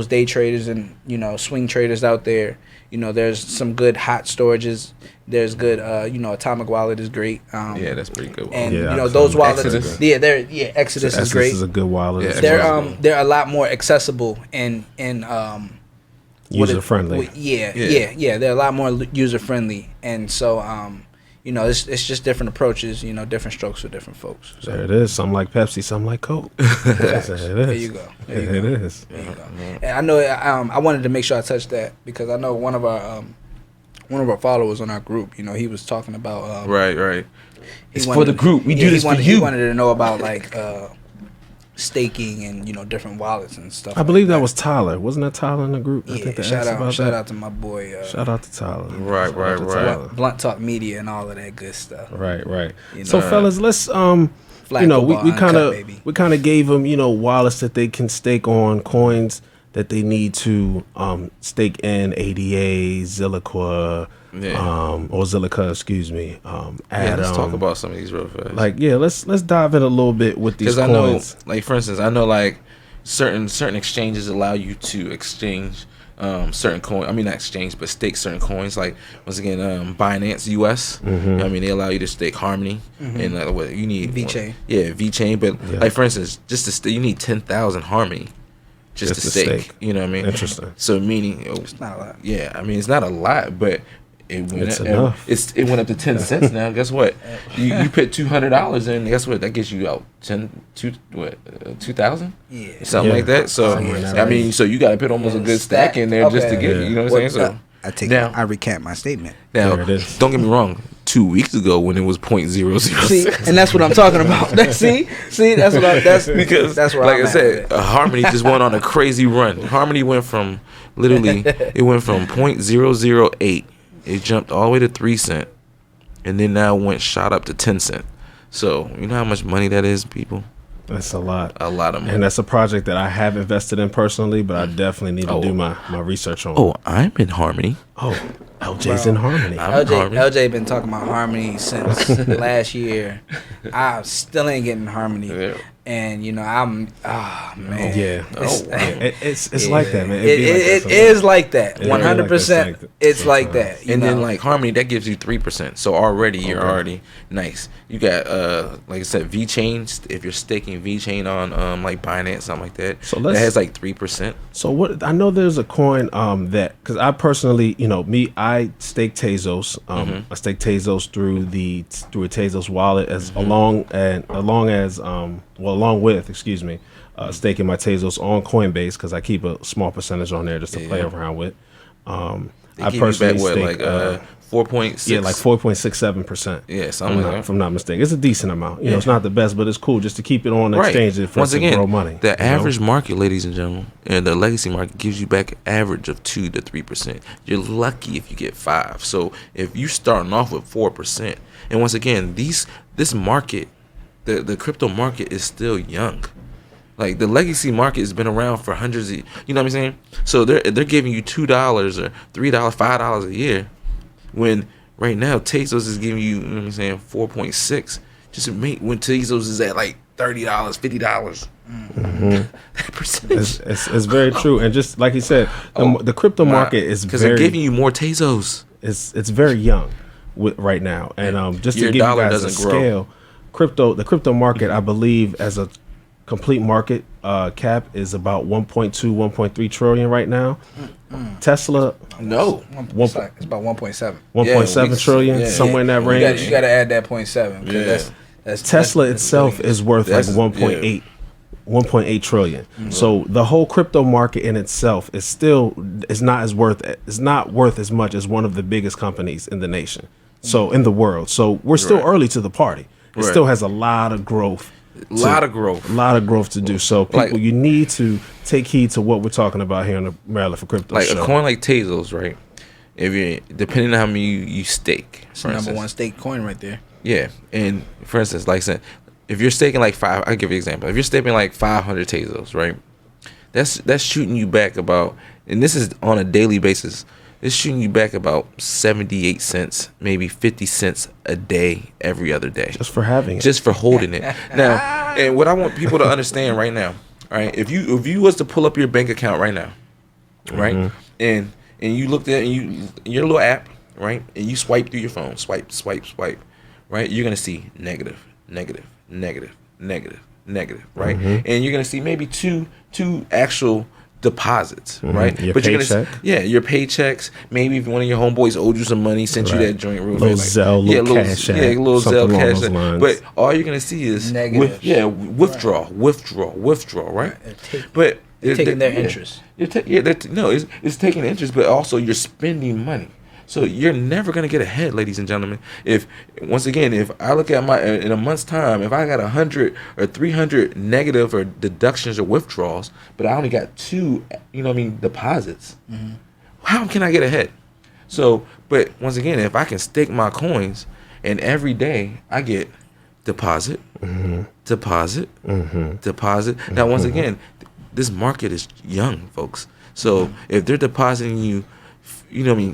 Speaker 2: day traders and, you know, swing traders out there, you know, there's some good hot storages. There's good, you know, Atomic Wallet is great.
Speaker 3: Yeah, that's pretty good.
Speaker 2: And you know, those wallets,
Speaker 3: Exodus.
Speaker 2: Exodus is great.
Speaker 1: Exodus is a good wallet.
Speaker 3: Yeah,
Speaker 2: they're a lot more accessible and
Speaker 1: user friendly.
Speaker 2: Yeah. They're a lot more user friendly, and so you know, it's just different approaches. You know, different strokes for different folks. So.
Speaker 1: There it is. Some like Pepsi, some like Coke.
Speaker 2: There you go.
Speaker 1: It is.
Speaker 2: There you go. And I know I wanted to make sure I touched that because I know one of our followers on our group. You know, he was talking about
Speaker 3: right. It's for the group. We do this for you.
Speaker 2: He wanted to know about like staking and, you know, different wallets and stuff.
Speaker 1: I believe that was Tyler. Wasn't that Tyler in the group?
Speaker 2: Yeah,
Speaker 1: I think
Speaker 2: shout out to my boy.
Speaker 1: Shout out to Tyler.
Speaker 3: Right.
Speaker 2: Blunt Talk Media and all of that good stuff.
Speaker 1: Right.
Speaker 2: You know,
Speaker 1: so fellas, let's you know, we kind of gave them, you know, wallets that they can stake on, coins that they need to stake in, ADA, Zilliqa, or Zilliqa, excuse me.
Speaker 3: Let's talk about some of these real fast.
Speaker 1: Like, let's dive in a little bit with these coins.
Speaker 3: Because I know, like, for instance, like certain exchanges allow you to exchange certain coins. I mean, not exchange, but stake certain coins. Like, once again, Binance US. You know what I mean, they allow you to stake Harmony and what you need.
Speaker 2: VeChain.
Speaker 3: VeChain. But like, for instance, just to you need 10,000 Harmony. Just to stake, you know what I mean?
Speaker 1: Interesting.
Speaker 3: So meaning,
Speaker 2: it's not a lot.
Speaker 3: Yeah, I mean, it's not a lot, but it went
Speaker 1: enough.
Speaker 3: It went up to 10 cents now. Guess what? You put $200 in. Guess what? That gets you out 2,000?
Speaker 2: Yeah,
Speaker 3: something like that. So I mean, so you got to put almost a good stack in there just to get it. You know what I'm saying? So
Speaker 2: I recant my statement.
Speaker 3: Now, don't get me wrong. 2 weeks ago, when it was 0.006.
Speaker 2: See, and that's what I'm talking about. See, that's what
Speaker 3: like I said, Harmony just went on a crazy run. Harmony went from literally, it went from 0.008. It jumped all the way to 3 cents, and then now shot up to 10 cents. So you know how much money that is, people.
Speaker 1: That's a lot.
Speaker 3: A lot of money.
Speaker 1: And that's a project that I have invested in personally, but I definitely need to do my research on.
Speaker 3: Oh, I'm in Harmony.
Speaker 1: Oh, LJ's in Harmony.
Speaker 2: LJ been talking about Harmony since last year. I still ain't getting Harmony. Yeah. And, you know, man.
Speaker 1: Yeah. It's like that, man.
Speaker 2: It is like that. 100%. It's like that.
Speaker 3: And then, like, Harmony, that gives you 3%. So already, you're already nice. You got, like I said, VeChain. If you're staking VeChain on, like, Binance, something like that, so that has, like, 3%.
Speaker 1: So what? I know there's a coin that, because I personally, you know, I stake Tezos. I stake Tezos through a Tezos wallet along with staking my Tezos on Coinbase, because I keep a small percentage on there just to play around with. I personally stake
Speaker 3: 4.6.
Speaker 1: Yeah, like 4.67%.
Speaker 3: Yeah, something like that.
Speaker 1: If I'm not mistaken, it's a decent amount. You know, it's not the best, but it's cool just to keep it on the exchange for
Speaker 3: Once again,
Speaker 1: grow money.
Speaker 3: The average market, ladies and gentlemen, and the legacy market gives you back an average of 2 to 3%. You're lucky if you get 5. So if you're starting off with 4%, and once again, this market, the crypto market is still young. Like the legacy market has been around for hundreds of, you know what I'm saying? So they're giving you $2 or $3, $5 a year, when right now Tezos is giving you, you know what I'm saying, 4.6. Just when Tezos is at like $30, $50. That percentage.
Speaker 1: It's very true, and just like he said, the crypto market is
Speaker 3: because
Speaker 1: very,
Speaker 3: they're giving you more Tezos.
Speaker 1: It's very young right now, and just
Speaker 3: Your
Speaker 1: to give you
Speaker 3: dollar
Speaker 1: guys a
Speaker 3: doesn't
Speaker 1: scale, the crypto market, I believe, as a complete market cap is about 1.2, 1.3 trillion right now. Tesla,
Speaker 3: No,
Speaker 2: It's about 1.7.
Speaker 1: 1.7 trillion, somewhere in that range.
Speaker 2: You got to add that 0.7 because that's
Speaker 1: Tesla itself is worth like 1.8 trillion. So the whole crypto market in itself is not worth as much as one of the biggest companies in the nation. So in the world. So we're still early to the party. It still has a lot of growth. A lot of growth to do. So people, you need to take heed to what we're talking about here on the Maryland4Crypto
Speaker 3: like
Speaker 1: show.
Speaker 3: a coin like Tezos, right? If you depending on how many you stake,
Speaker 2: it's the number one stake coin right there.
Speaker 3: Yeah, and for instance, like I said, if you're staking like I'll give you an example. If you're staking like 500 Tezos, right? That's shooting you back about, and this is on a daily basis. It's shooting you back about 78 cents, maybe 50 cents a day, every other day.
Speaker 1: Just for having it.
Speaker 3: Just for holding it. Now, and what I want people to understand right now, all right, if you was to pull up your bank account right now, right, and you looked at your little app, right, and you swipe through your phone, swipe, right, you're gonna see negative, right, and you're gonna see maybe two actual deposits, right?
Speaker 1: Your
Speaker 3: but
Speaker 1: paycheck.
Speaker 3: your paychecks. Maybe if one of your homeboys owed you some money, sent you that joint real
Speaker 1: little
Speaker 3: quick,
Speaker 1: Zelle, little cash app,
Speaker 3: little
Speaker 1: something
Speaker 3: Zelle
Speaker 1: along
Speaker 3: cash
Speaker 1: those
Speaker 3: app.
Speaker 1: lines.
Speaker 3: But all you're gonna see is
Speaker 2: negative.
Speaker 3: Withdraw, right? But
Speaker 2: they're taking their interest.
Speaker 3: It's taking interest, but also you're spending money. So you're never gonna get ahead, ladies and gentlemen. If I look at in a month's time, if I got 100 or 300 negative or deductions or withdrawals, but I only got 2, deposits, how can I get ahead? So, but once again, if I can stake my coins, and every day I get deposit. Now, once again, this market is young, folks. So if they're depositing you,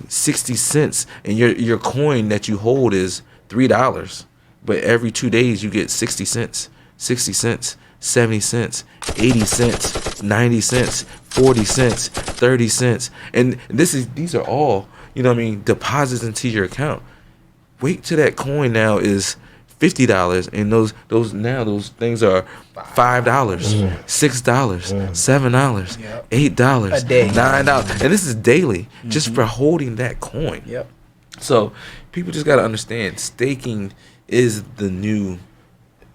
Speaker 3: 60 cents, and your coin that you hold is $3, but every 2 days you get 60 cents, 70 cents, 80 cents, 90 cents, 40 cents, 30 cents, and these are all deposits into your account. Wait till that coin now is $50, and those things are $5, $6, $7, $8
Speaker 2: a day,
Speaker 3: $9, and this is daily just for holding that coin.
Speaker 2: Yep.
Speaker 3: So people just got to understand, staking is the new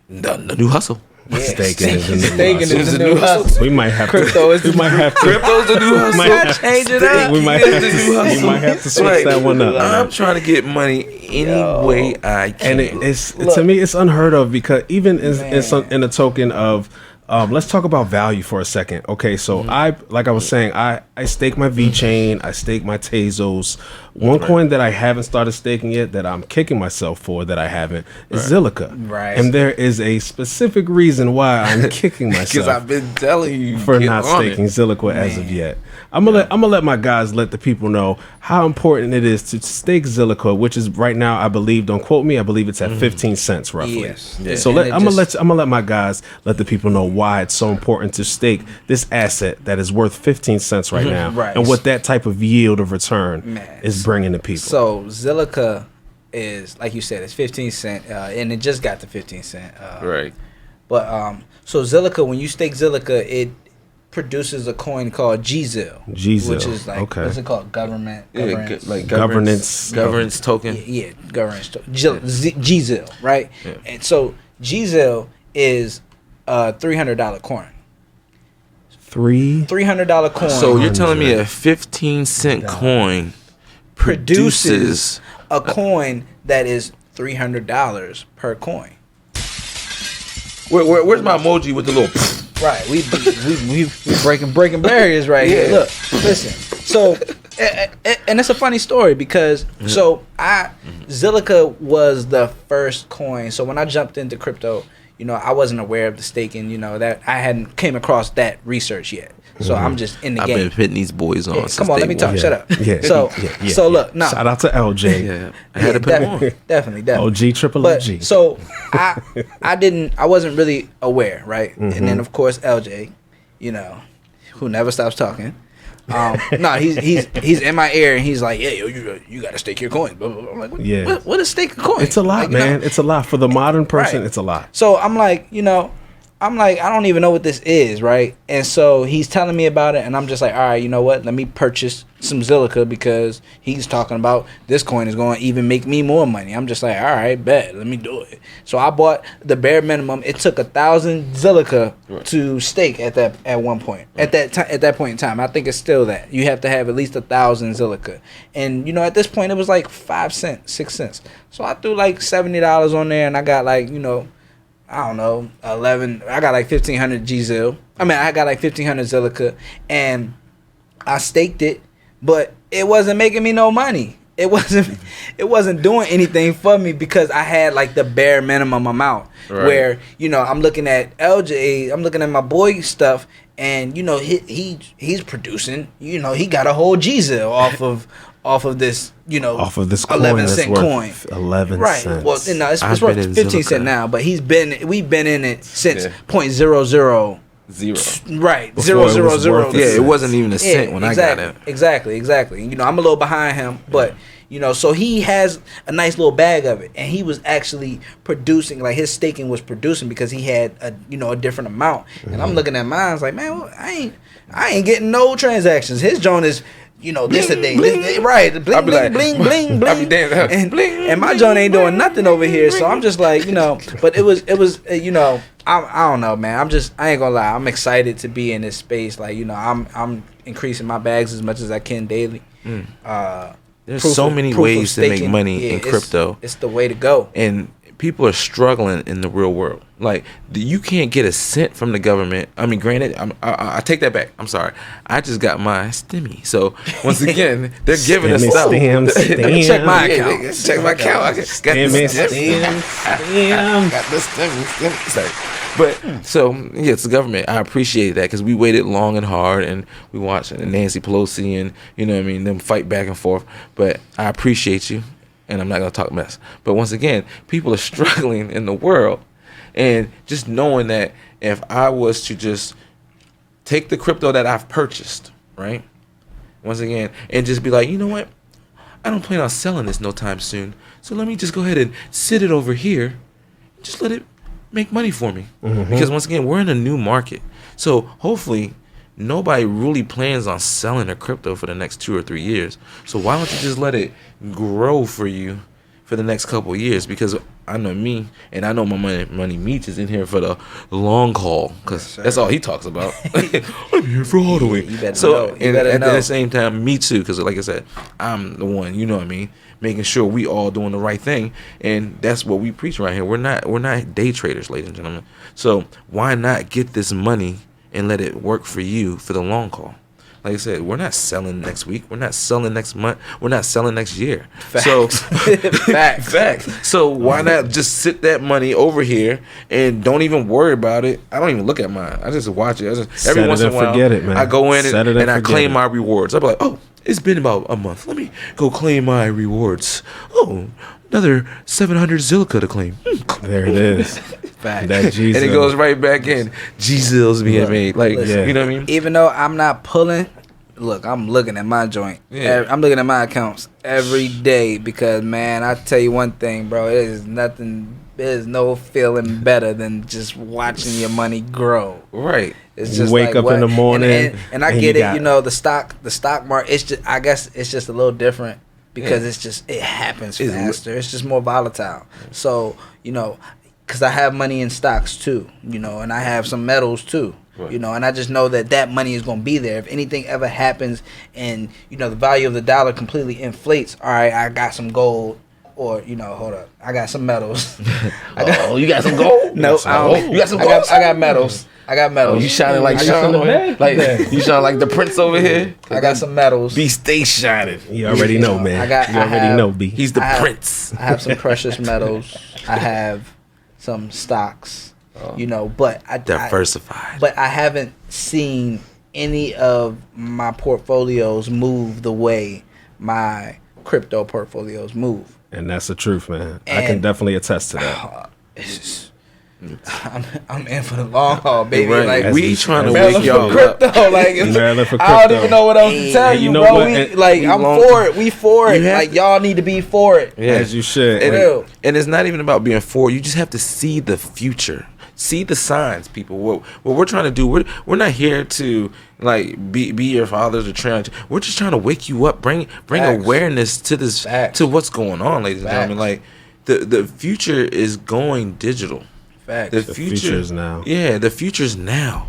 Speaker 3: hustle.
Speaker 2: Yeah.
Speaker 1: Staking is
Speaker 2: the new hustle.
Speaker 1: We might have
Speaker 2: Crypto is the new hustle.
Speaker 3: Crypto's the new hustle.
Speaker 2: Change it up.
Speaker 1: We might have to switch that one up.
Speaker 3: I'm trying to get money any way I can.
Speaker 1: And to me, it's unheard of, because even in a token of, let's talk about value for a second. Okay, so like I was saying, I stake my VeChain, I stake my Tezos. One coin that I haven't started staking yet, that I'm kicking myself for that I haven't, is Zilliqa.
Speaker 2: Right.
Speaker 1: And there is a specific reason why I'm kicking myself.
Speaker 3: Because I've been telling you
Speaker 1: for not staking Zilliqa as of yet. I'm gonna let my guys let the people know how important it is to stake Zilliqa, which is right now, I believe, don't quote me, I believe it's at 15 cents roughly.
Speaker 2: Yes.
Speaker 3: Yeah.
Speaker 1: So I'm gonna let my guys let the people know why it's so important to stake this asset that is worth 15 cents right now,
Speaker 2: Right.
Speaker 1: and what that type of yield of return is bringing to people.
Speaker 2: So Zilliqa is, like you said, it's 15 cent, and it just got to 15 cent.
Speaker 3: Right.
Speaker 2: But so Zilliqa, when you stake Zilliqa, it produces a coin called GZIL, which is like, what's it called? Governance
Speaker 3: token.
Speaker 2: Yeah, governance token. GZIL, right?
Speaker 3: Yeah.
Speaker 2: And so GZIL is a $300 coin. $300 coin.
Speaker 3: So you're telling me a 15 cent coin produces
Speaker 2: a coin that is $300 per coin.
Speaker 3: Where's my emoji with the little?
Speaker 2: Right, we breaking barriers right here. Look, listen. So, and it's a funny story because Zilliqa was the first coin. So when I jumped into crypto, I wasn't aware of the staking. That I hadn't came across that research yet. So I'm just in the game.
Speaker 3: I've been putting these boys on.
Speaker 2: Come on, let me talk.
Speaker 1: Yeah.
Speaker 2: Shut up.
Speaker 1: Yeah.
Speaker 2: So look, no.
Speaker 1: Shout out to LJ.
Speaker 3: Yeah, I had to put them on.
Speaker 2: Definitely.
Speaker 1: OG, triple
Speaker 2: But
Speaker 1: OG.
Speaker 2: so I wasn't really aware, right? And then of course LJ, who never stops talking. No, he's in my ear and he's like, yeah, you got to stake your coins. I'm like, what is staking coins?
Speaker 1: It's a lot, man. It's a lot for the modern person.
Speaker 2: Right.
Speaker 1: It's a lot.
Speaker 2: So I'm like, I don't even know what this is, right? And so he's telling me about it, and I'm just like, all right, you know what? Let me purchase some Zilliqa because he's talking about this coin is going to even make me more money. I'm just like, all right, bet, let me do it. So I bought the bare minimum. It took 1,000 Zilliqa to stake at one point. Right. At that point in time, I think it's still that you have to have at least 1,000 Zilliqa, and at this point it was like 5 cents, 6 cents. So I threw like $70 on there, and I got like I don't know, 11. I got like 1,500 GZIL. I got like 1,500 Zilliqa, and I staked it, but it wasn't making me no money. It wasn't doing anything for me because I had like the bare minimum amount. Right. Where I'm looking at LJ, I'm looking at my boy stuff, and he's producing. He got a whole GZIL off of this,
Speaker 1: off of this
Speaker 2: 11-cent coin.
Speaker 1: 11
Speaker 2: right.
Speaker 1: cents.
Speaker 2: Well, it's worth 15 cents now, but we've been in it since .000. Right.
Speaker 1: Before
Speaker 2: 0.000.
Speaker 3: Yeah, it wasn't even a cent when I got it.
Speaker 2: Exactly. I'm a little behind him, but so he has a nice little bag of it, and he was actually producing, like his staking was producing because he had a different amount. And I'm looking at mine, I was like, man, well, I ain't getting no transactions. His joint is this a day, this, right? Bling, bling, bling, bling, bling.
Speaker 3: I be dancing,
Speaker 2: and my joint ain't doing nothing over here, so I'm just like, But it was, I don't know, man. I ain't gonna lie. I'm excited to be in this space. Like, I'm increasing my bags as much as I can daily.
Speaker 3: There's so many ways to make money in crypto.
Speaker 2: It's the way to go.
Speaker 3: And people are struggling in the real world. Like, you can't get a cent from the government. I mean, granted, I take that back. I'm sorry. I just got my stimmy. So, once again, they're giving us stuff.
Speaker 2: Check my account.
Speaker 3: Check my account. I got the stimmy. Got the stimmy. Sorry. But, so, yeah, it's the government. I appreciate that because we waited long and hard, and we watched Nancy Pelosi and, them fight back and forth. But I appreciate you. And I'm not going to talk mess. But once again, people are struggling in the world. And just knowing that if I was to just take the crypto that I've purchased, right? Once again, and just be like, you know what? I don't plan on selling this no time soon. So let me just go ahead and sit it over here. Just let it make money for me. Mm-hmm. Because once again, we're in a new market. So hopefully nobody really plans on selling their crypto for the next 2 or 3 years. So why don't you just let it grow for you for the next couple of years? Because I know me, and I know my money Meech is in here for the long haul, because that's all he talks about. I'm here for all the way. And at the same time, me too, because like I said, I'm the one, making sure we all doing the right thing, and that's what we preach right here. We're not day traders, ladies and gentlemen. So why not get this money and let it work for you for the long haul? Like I said, we're not selling next week. We're not selling next month. We're not selling next year.
Speaker 2: Facts.
Speaker 3: So,
Speaker 2: Facts.
Speaker 3: So why not just sit that money over here and don't even worry about it? I don't even look at mine. I just watch it. Every once in a while,
Speaker 1: forget it, man.
Speaker 3: I go in and I claim my rewards. I'll be like, oh, it's been about a month. Let me go claim my rewards. Oh, another 700 Zilliqa to claim.
Speaker 1: There it is.
Speaker 2: Fact.
Speaker 1: That
Speaker 3: And it goes right back in. G-Zills being made. Like,
Speaker 2: listen,
Speaker 3: you know what I mean?
Speaker 2: Even though I'm not pulling, look, I'm looking at my joint.
Speaker 3: Yeah.
Speaker 2: I'm looking at my accounts every day because, man, I tell you one thing, bro. There's no feeling better than just watching your money grow.
Speaker 3: Right.
Speaker 2: It's just
Speaker 1: wake
Speaker 2: like,
Speaker 1: up in the morning,
Speaker 2: and I get it. The stock market. It's just, I guess it's just a little different because it happens faster. It's just more volatile. So because I have money in stocks too, and I have some metals too.
Speaker 3: Right.
Speaker 2: You know, and I just know that money is going to be there. If anything ever happens and, you know, the value of the dollar completely inflates, all right, I got some gold. Or, you know, hold up, I got some metals.
Speaker 4: You got some gold?
Speaker 2: No,
Speaker 4: You got some gold?
Speaker 2: I got metals. I got metals.
Speaker 4: You shining like Sean, like you shine like the prince over here.
Speaker 2: I got some metals.
Speaker 4: B, stay shining.
Speaker 1: You already know, man. You already know, B.
Speaker 4: He's the prince.
Speaker 2: I have some precious metals. I have some stocks. You know, but
Speaker 4: diversified.
Speaker 2: But I haven't seen any of my portfolios move the way my crypto portfolios move.
Speaker 1: And that's the truth, man. I can definitely attest to that.
Speaker 2: I'm in for the long haul, baby.
Speaker 4: Right.
Speaker 2: Like
Speaker 4: we trying to
Speaker 2: Maryland
Speaker 4: wake y'all
Speaker 2: for crypto.
Speaker 4: up.
Speaker 2: Like
Speaker 1: Maryland for
Speaker 2: I don't
Speaker 1: crypto.
Speaker 2: even know what else to tell you,
Speaker 1: know
Speaker 2: bro.
Speaker 1: what?
Speaker 2: I'm for it. We for it. Like y'all need to be for it.
Speaker 4: Yeah.
Speaker 1: As you should.
Speaker 4: And it's not even about being for. You just have to see the future. See the signs, people. What we're trying to do, we're not here to like be your fathers or trying to. We're just trying to wake you up, bring awareness to this, to what's going on, ladies and gentlemen. Like the future is going digital.
Speaker 2: Facts.
Speaker 4: The future
Speaker 1: is now.
Speaker 4: Yeah, the future's now,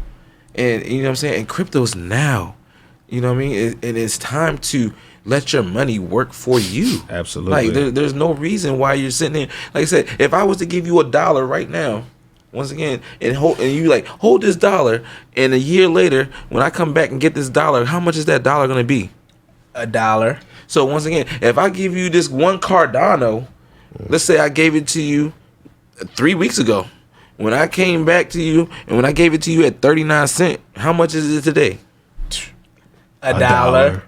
Speaker 4: and you know what I'm saying. And crypto's now. You know what I mean. And it's time to let your money work for you.
Speaker 1: Absolutely.
Speaker 4: Like there's no reason why you're sitting there. Like I said, if I was to give you $1 right now. Once again, and you like hold this $1, and a year later, when I come back and get this $1, how much is that $1 gonna be?
Speaker 2: $1.
Speaker 4: So once again, if I give you this one Cardano, let's say I gave it to you 3 weeks ago, when I came back to you and when I gave it to you at 39 cents, how much is it today?
Speaker 2: $1.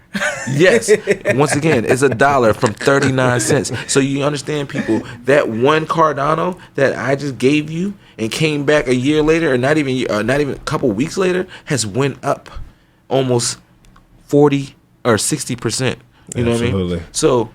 Speaker 4: Yes. Once again, it's $1 from 39 cents. So you understand, people, that one Cardano that I just gave you and came back a year later, or not even a couple weeks later, has went up almost 40 or 60%. You know what I mean? So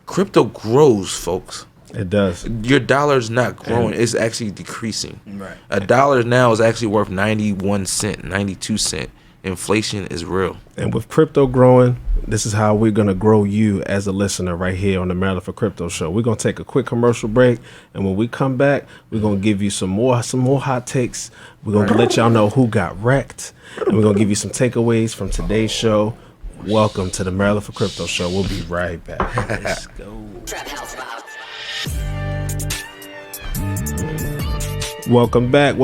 Speaker 4: crypto grows, folks.
Speaker 1: It does.
Speaker 4: Your dollar's not growing; it's actually decreasing.
Speaker 2: Right.
Speaker 4: $1 now is actually worth 91 cent, 92 cent. Inflation is real.
Speaker 1: And with crypto growing, this is how we're going to grow you as a listener right here on the Maryland4Crypto show. We're going to take a quick commercial break, and when we come back, we're going to give you some more hot takes. We're going to let y'all know who got wrecked, and we're going to give you some takeaways from today's show. Welcome to the Maryland4Crypto show. We'll be right back.
Speaker 2: Let's go.
Speaker 1: Welcome back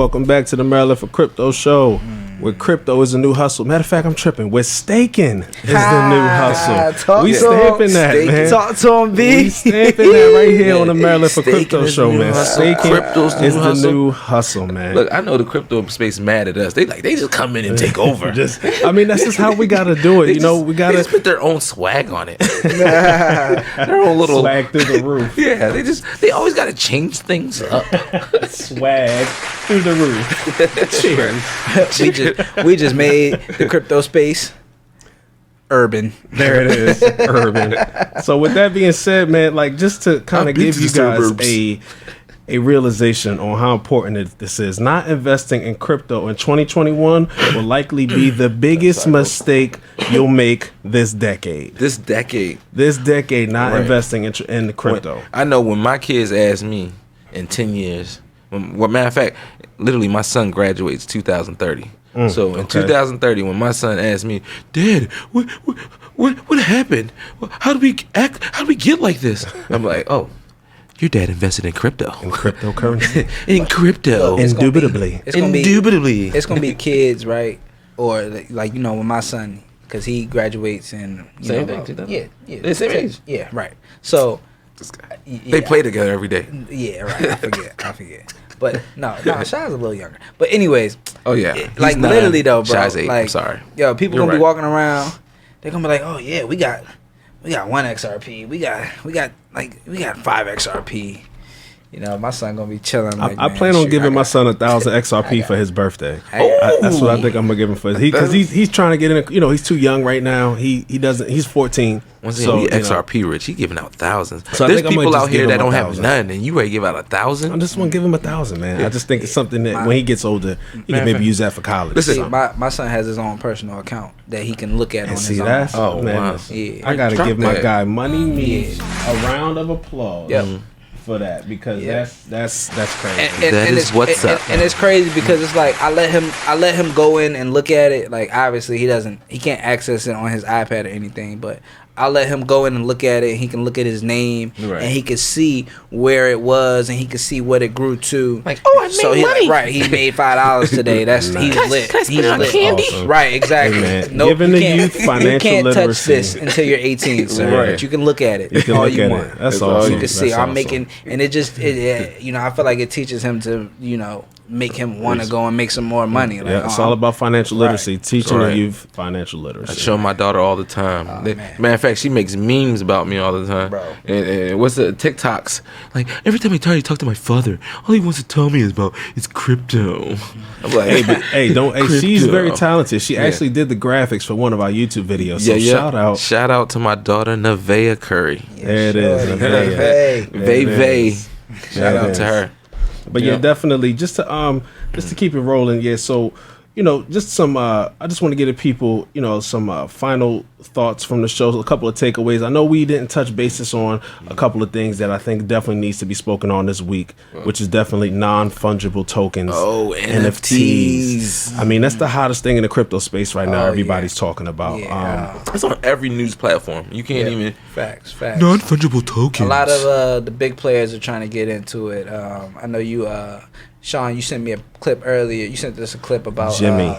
Speaker 1: to the Maryland4Crypto show. Where crypto is a new hustle. Matter of fact, I'm tripping. Where staking is the new hustle. We stamping that, man.
Speaker 2: Talk to him, B.
Speaker 1: We stamping that right here on the Maryland4Crypto show, man. Staking is the new hustle, man.
Speaker 4: Look, I know the crypto space mad at us. They just come in and take over.
Speaker 1: That's just how we gotta do it. We gotta
Speaker 4: just put their own swag on it. Their own little
Speaker 1: swag through the roof.
Speaker 4: Yeah, they always gotta change things up.
Speaker 1: Swag through the roof. Cheers.
Speaker 2: We just made the crypto space urban.
Speaker 1: There it is, urban. So with that being said, man, like just to kind of give you guys a realization on how important this is, not investing in crypto in 2021 will likely be the biggest mistake you'll make this decade. Not investing in the crypto.
Speaker 4: I know when my kids ask me in 10 years, matter of fact, literally my son graduates 2030. So in 2030, when my son asked me, Dad, what happened? How did we act? How did we get like this? I'm like, oh, your dad invested in crypto.
Speaker 1: In cryptocurrency.
Speaker 4: In crypto.
Speaker 1: Indubitably.
Speaker 2: It's gonna be kids, right? Or like when my son, because he graduates in
Speaker 4: same thing.
Speaker 2: Yeah,
Speaker 4: same age.
Speaker 2: Yeah, right. So
Speaker 4: they play together every day.
Speaker 2: Yeah, right. I forget. But no, Shy's a little younger. But anyways.
Speaker 4: Oh yeah.
Speaker 2: Like literally though, bro.
Speaker 4: Shy's 8.
Speaker 2: Like,
Speaker 4: I'm sorry.
Speaker 2: Yo, people gonna be walking around. They're gonna be like, oh yeah, we got 1 XRP. We got 5 XRP. My son gonna be chilling. Like,
Speaker 1: I plan on giving my son 1,000 XRP for his birthday. That's what I think I'm gonna give him for because he's trying to get in. He's too young right now. He doesn't. He's 14.
Speaker 4: Once again, we XRP rich. He giving out thousands.
Speaker 1: So
Speaker 4: there's people out here that don't have none, and you ready to give out 1,000?
Speaker 1: I just want to give him 1,000, man. I just think it's something that when he gets older, he can maybe use that for college.
Speaker 2: Listen, my son has his own personal account that he can look at on his own.
Speaker 1: That's
Speaker 4: wow.
Speaker 1: Yeah, I gotta give my guy money means a round of applause.
Speaker 2: Yep.
Speaker 1: for that because that's crazy.
Speaker 4: That is what's up.
Speaker 2: And it's crazy because it's like I let him go in and look at it. Like obviously he can't access it on his iPad or anything, but I'll let him go in and look at it. He can look at his name, and he can see where it was, and he can see what it grew to.
Speaker 4: Like, oh, I made money.
Speaker 2: Right, he made $5 today. That's he's lit. He's lit.
Speaker 4: Candy?
Speaker 1: Awesome.
Speaker 2: Right, exactly.
Speaker 1: Hey,
Speaker 2: Nope,
Speaker 1: giving the youth
Speaker 2: you
Speaker 1: financial
Speaker 2: can't touch
Speaker 1: literacy.
Speaker 2: this until you're 18, sir.
Speaker 1: Right.
Speaker 2: But you can look at it.
Speaker 1: You can
Speaker 2: all
Speaker 1: look
Speaker 2: you
Speaker 1: at
Speaker 2: want.
Speaker 1: it. That's
Speaker 2: all
Speaker 1: awesome.
Speaker 2: you can see.
Speaker 1: That's
Speaker 2: I'm
Speaker 1: awesome.
Speaker 2: making, and it just, I feel like it teaches him to, make him want to go and make some more money. Like,
Speaker 1: Yeah, it's all about financial literacy, teaching the youth financial
Speaker 4: I
Speaker 1: literacy.
Speaker 4: show my daughter all the time. Matter of fact, she makes memes about me all the time.
Speaker 2: Bro.
Speaker 4: And what's the TikToks? Like every time I try to talk to my father, all he wants to tell me is crypto. I'm like,
Speaker 1: hey, she's very talented. She actually did the graphics for one of our YouTube videos. So shout out
Speaker 4: to my daughter Nevaeh Curry.
Speaker 1: There it is.
Speaker 2: Hey.
Speaker 4: Shout out to her.
Speaker 1: But yeah, definitely just to keep it rolling. Yeah, so just some. I just want to get to people, some final thoughts from the show. A couple of takeaways. I know we didn't touch basis on a couple of things that I think definitely needs to be spoken on this week, which is definitely non-fungible tokens.
Speaker 4: Oh, NFTs.
Speaker 1: I mean, that's the hottest thing in the crypto space right now. Everybody's talking about.
Speaker 4: It's on every news platform. You can't even.
Speaker 2: Facts.
Speaker 4: Non-fungible tokens.
Speaker 2: A lot of the big players are trying to get into it. I know you, Sean, you sent me a clip earlier. You sent us a clip about
Speaker 1: Jimmy.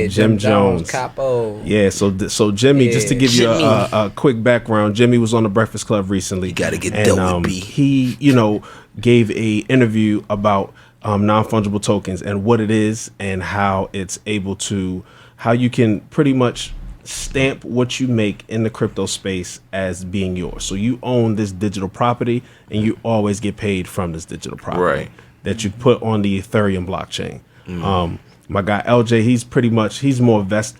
Speaker 2: Jim Jones, Capo.
Speaker 1: Yeah, so Jimmy, just to give you a quick background, Jimmy was on the Breakfast Club recently.
Speaker 4: You gotta get
Speaker 1: and he, gave a interview about non-fungible tokens and what it is and how it's able to, how you can pretty much stamp what you make in the crypto space as being yours. So you own this digital property and you always get paid from this digital property that you put on the Ethereum blockchain. My guy LJ, he's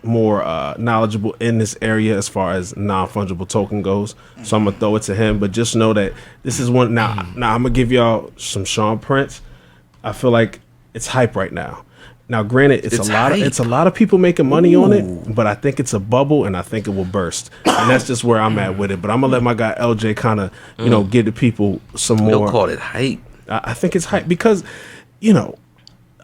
Speaker 1: more knowledgeable in this area as far as non-fungible token goes. So I'm gonna throw it to him, but just know that this is one. Now I'm gonna give y'all some Sean Prince. I feel like it's hype right now. Now, granted, it's a lot of people making money on it, but I think it's a bubble and I think it will burst. And that's just where I'm at with it. But I'm gonna let my guy LJ kind of, give the people some more.
Speaker 4: They'll call it hype.
Speaker 1: I think it's hype because,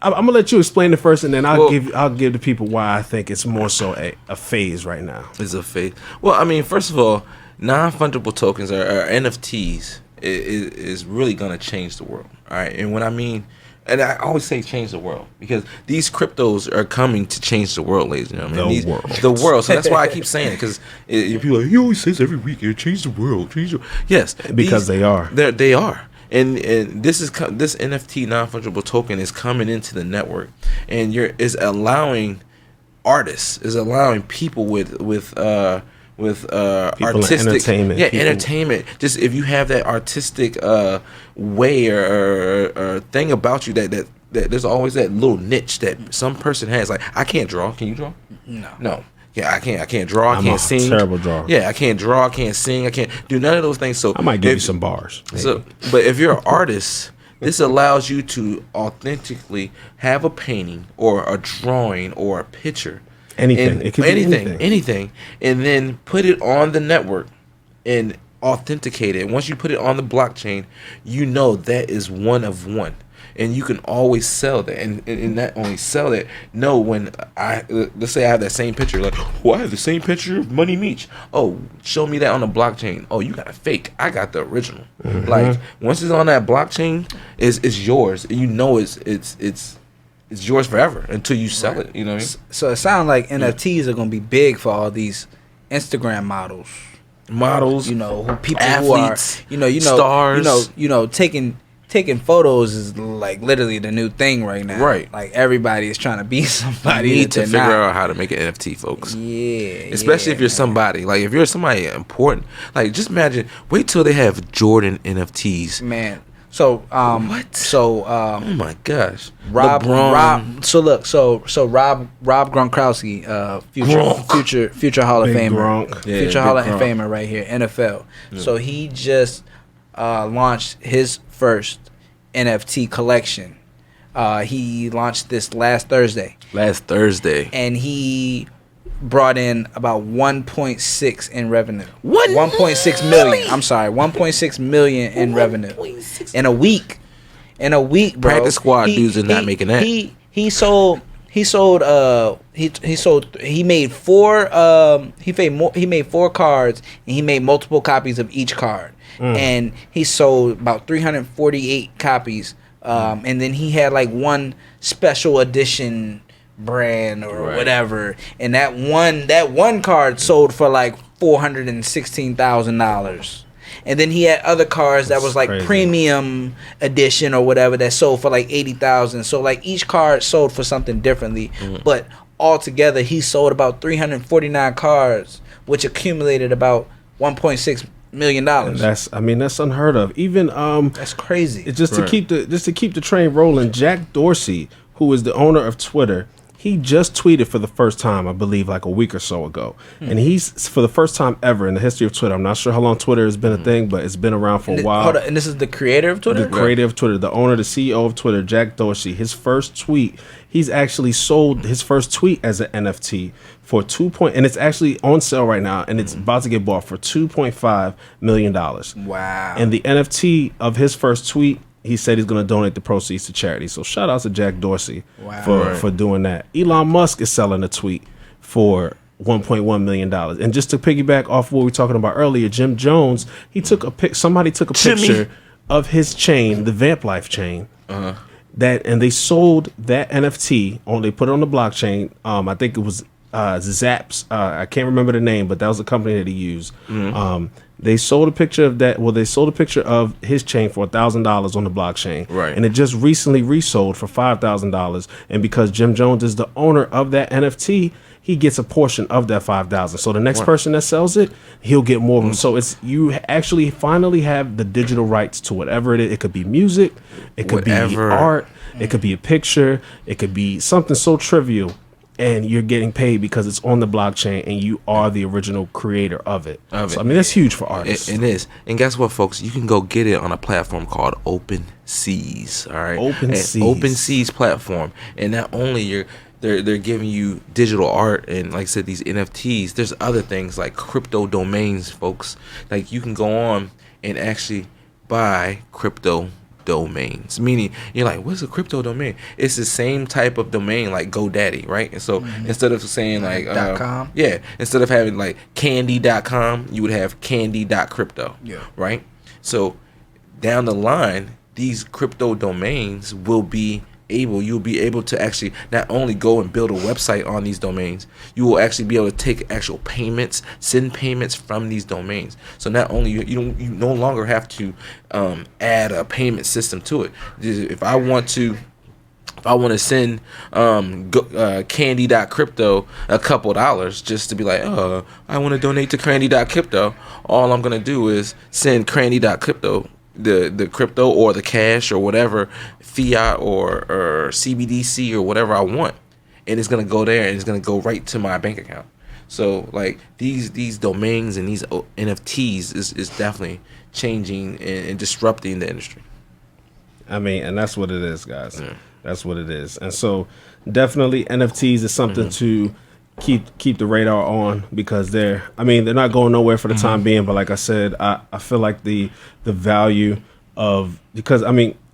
Speaker 1: I'm gonna let you explain it first, and then I'll give the people why I think it's more so a phase right now.
Speaker 4: It's a phase. Well, I mean, first of all, non-fungible tokens or NFTs is really gonna change the world. All right, and when I mean. And I always say change the world because these cryptos are coming to change the world, ladies and gentlemen. The world. So that's why I keep saying it because people are like, he always says every week, change the world, Yes,
Speaker 1: because they are.
Speaker 4: They are. And this NFT non-fungible token is coming into the network, and is allowing artists, is allowing people with artistic
Speaker 1: entertainment.
Speaker 4: Entertainment. Just if you have that artistic way or thing about you that there's always that little niche that some person has. Like I can't draw. Can you draw? No. Yeah, I can't draw. I can't sing.
Speaker 1: Terrible drawer.
Speaker 4: Yeah, I can't draw. I can't sing. I can't do none of those things. So
Speaker 1: I might give you some bars.
Speaker 4: So, but if you're an artist, this allows you to authentically have a painting or a drawing or a picture.
Speaker 1: Anything. It could be anything.
Speaker 4: And then put it on the network and authenticate it. Once you put it on the blockchain, that is one of one. And you can always sell that. And not only sell that, when let's say I have that same picture, like, I have the same picture of Money Meech. Oh, show me that on the blockchain. Oh, you got a fake. I got the original.
Speaker 1: Mm-hmm.
Speaker 4: Like, once it's on that blockchain, it's yours. And it's yours forever until you sell it. You know what I mean?
Speaker 2: So it sounds like NFTs are going to be big for all these Instagram models, who people
Speaker 4: athletes,
Speaker 2: who are, stars, taking photos is like literally the new thing right now.
Speaker 4: Right.
Speaker 2: Like everybody is trying to be somebody.
Speaker 4: You need to figure out how to make an NFT, folks.
Speaker 2: Yeah.
Speaker 4: Especially if you're somebody. Like if you're somebody important. Like just imagine. Wait till they have Jordan NFTs.
Speaker 2: Man. So
Speaker 4: what?
Speaker 2: So
Speaker 4: oh my gosh.
Speaker 2: Rob. So look. So Rob Gronkowski, future Hall of Famer, future Hall of Famer right here, NFL. Yeah. So he just launched his first NFT collection. He launched this last Thursday.
Speaker 4: And he
Speaker 2: brought in about 1.6 in revenue.
Speaker 4: 1.6
Speaker 2: million. I'm sorry, 1.6 million in revenue in a week. In a week, bro.
Speaker 4: Practice squad dudes are not making that.
Speaker 2: He made four cards, and he made multiple copies of each card, and he sold about 348 copies. And then he had like one special edition brand or whatever, and that one card sold for like $416,000. And then he had other cards that was like
Speaker 1: crazy.
Speaker 2: Premium edition or whatever that sold for like 80,000. So like each card sold for something differently, but altogether he sold about 349 cards, which accumulated about $1.6 million.
Speaker 1: That's unheard of. Even
Speaker 2: That's crazy.
Speaker 1: it's just to keep the train rolling. Jack Dorsey, who is the owner of Twitter, he just tweeted for the first time, I believe, like a week or so ago. And he's, for the first time ever in the history of Twitter, I'm not sure how long Twitter has been a thing, but it's been around for a while.
Speaker 2: Hold on, and this is the creator of Twitter?
Speaker 1: The creator of Twitter, the owner, the CEO of Twitter, Jack Dorsey, his first tweet, he's actually sold his first tweet as an NFT for and it's actually on sale right now, and it's about to get bought for $2.5 million.
Speaker 2: Wow.
Speaker 1: And the NFT of his first tweet, he said he's going to donate the proceeds to charity. So shout out to Jack Dorsey for doing that. Elon Musk is selling a tweet for $1.1 million. And just to piggyback off what we were talking about earlier, Jim Jones, somebody took a picture of his chain, the Vamp Life chain, and they sold that NFT, they put it on the blockchain. I think it was Zaps. I can't remember the name, but that was the company that he used. They sold a picture of that. Well, they sold a picture of his chain for $1,000 on the blockchain,
Speaker 4: right?
Speaker 1: And it just recently resold for $5,000. And because Jim Jones is the owner of that NFT, he gets a portion of that $5,000. So the next person that sells it, he'll get more of them. So you actually finally have the digital rights to whatever it is. It could be music, it could be art, it could be a picture, it could be something so trivial. And you're getting paid because it's on the blockchain and you are the original creator of it. So, I mean, that's huge for artists.
Speaker 4: It is. And guess what, folks? You can go get it on a platform called OpenSeas. All right? OpenSeas platform. And not only they're giving you digital art and, like I said, these NFTs. There's other things like crypto domains, folks. Like, you can go on and actually buy crypto domains, meaning you're like, what's a crypto domain? It's the same type of domain like GoDaddy, right? And so instead of saying like
Speaker 2: .com,
Speaker 4: instead of having like candy.com, you would have candy.crypto, right? So down the line, these crypto domains you'll be able to actually not only go and build a website on these domains, you will actually be able to take actual payments, send payments from these domains. So not only you no longer have to add a payment system to it. If I want to send candy.crypto a couple dollars just to be like, I want to donate to candy.crypto, all I'm going to do is send candy.crypto the crypto or the cash or whatever, fiat or CBDC or whatever I want, and it's gonna go there and it's gonna go right to my bank account. So like these domains and these NFTs is definitely changing and disrupting the industry.
Speaker 1: I mean, and that's what it is, guys. That's what it is. And so definitely NFTs is something to keep the radar on, because they're not going nowhere for the time being, but like I said, I feel like the value of, because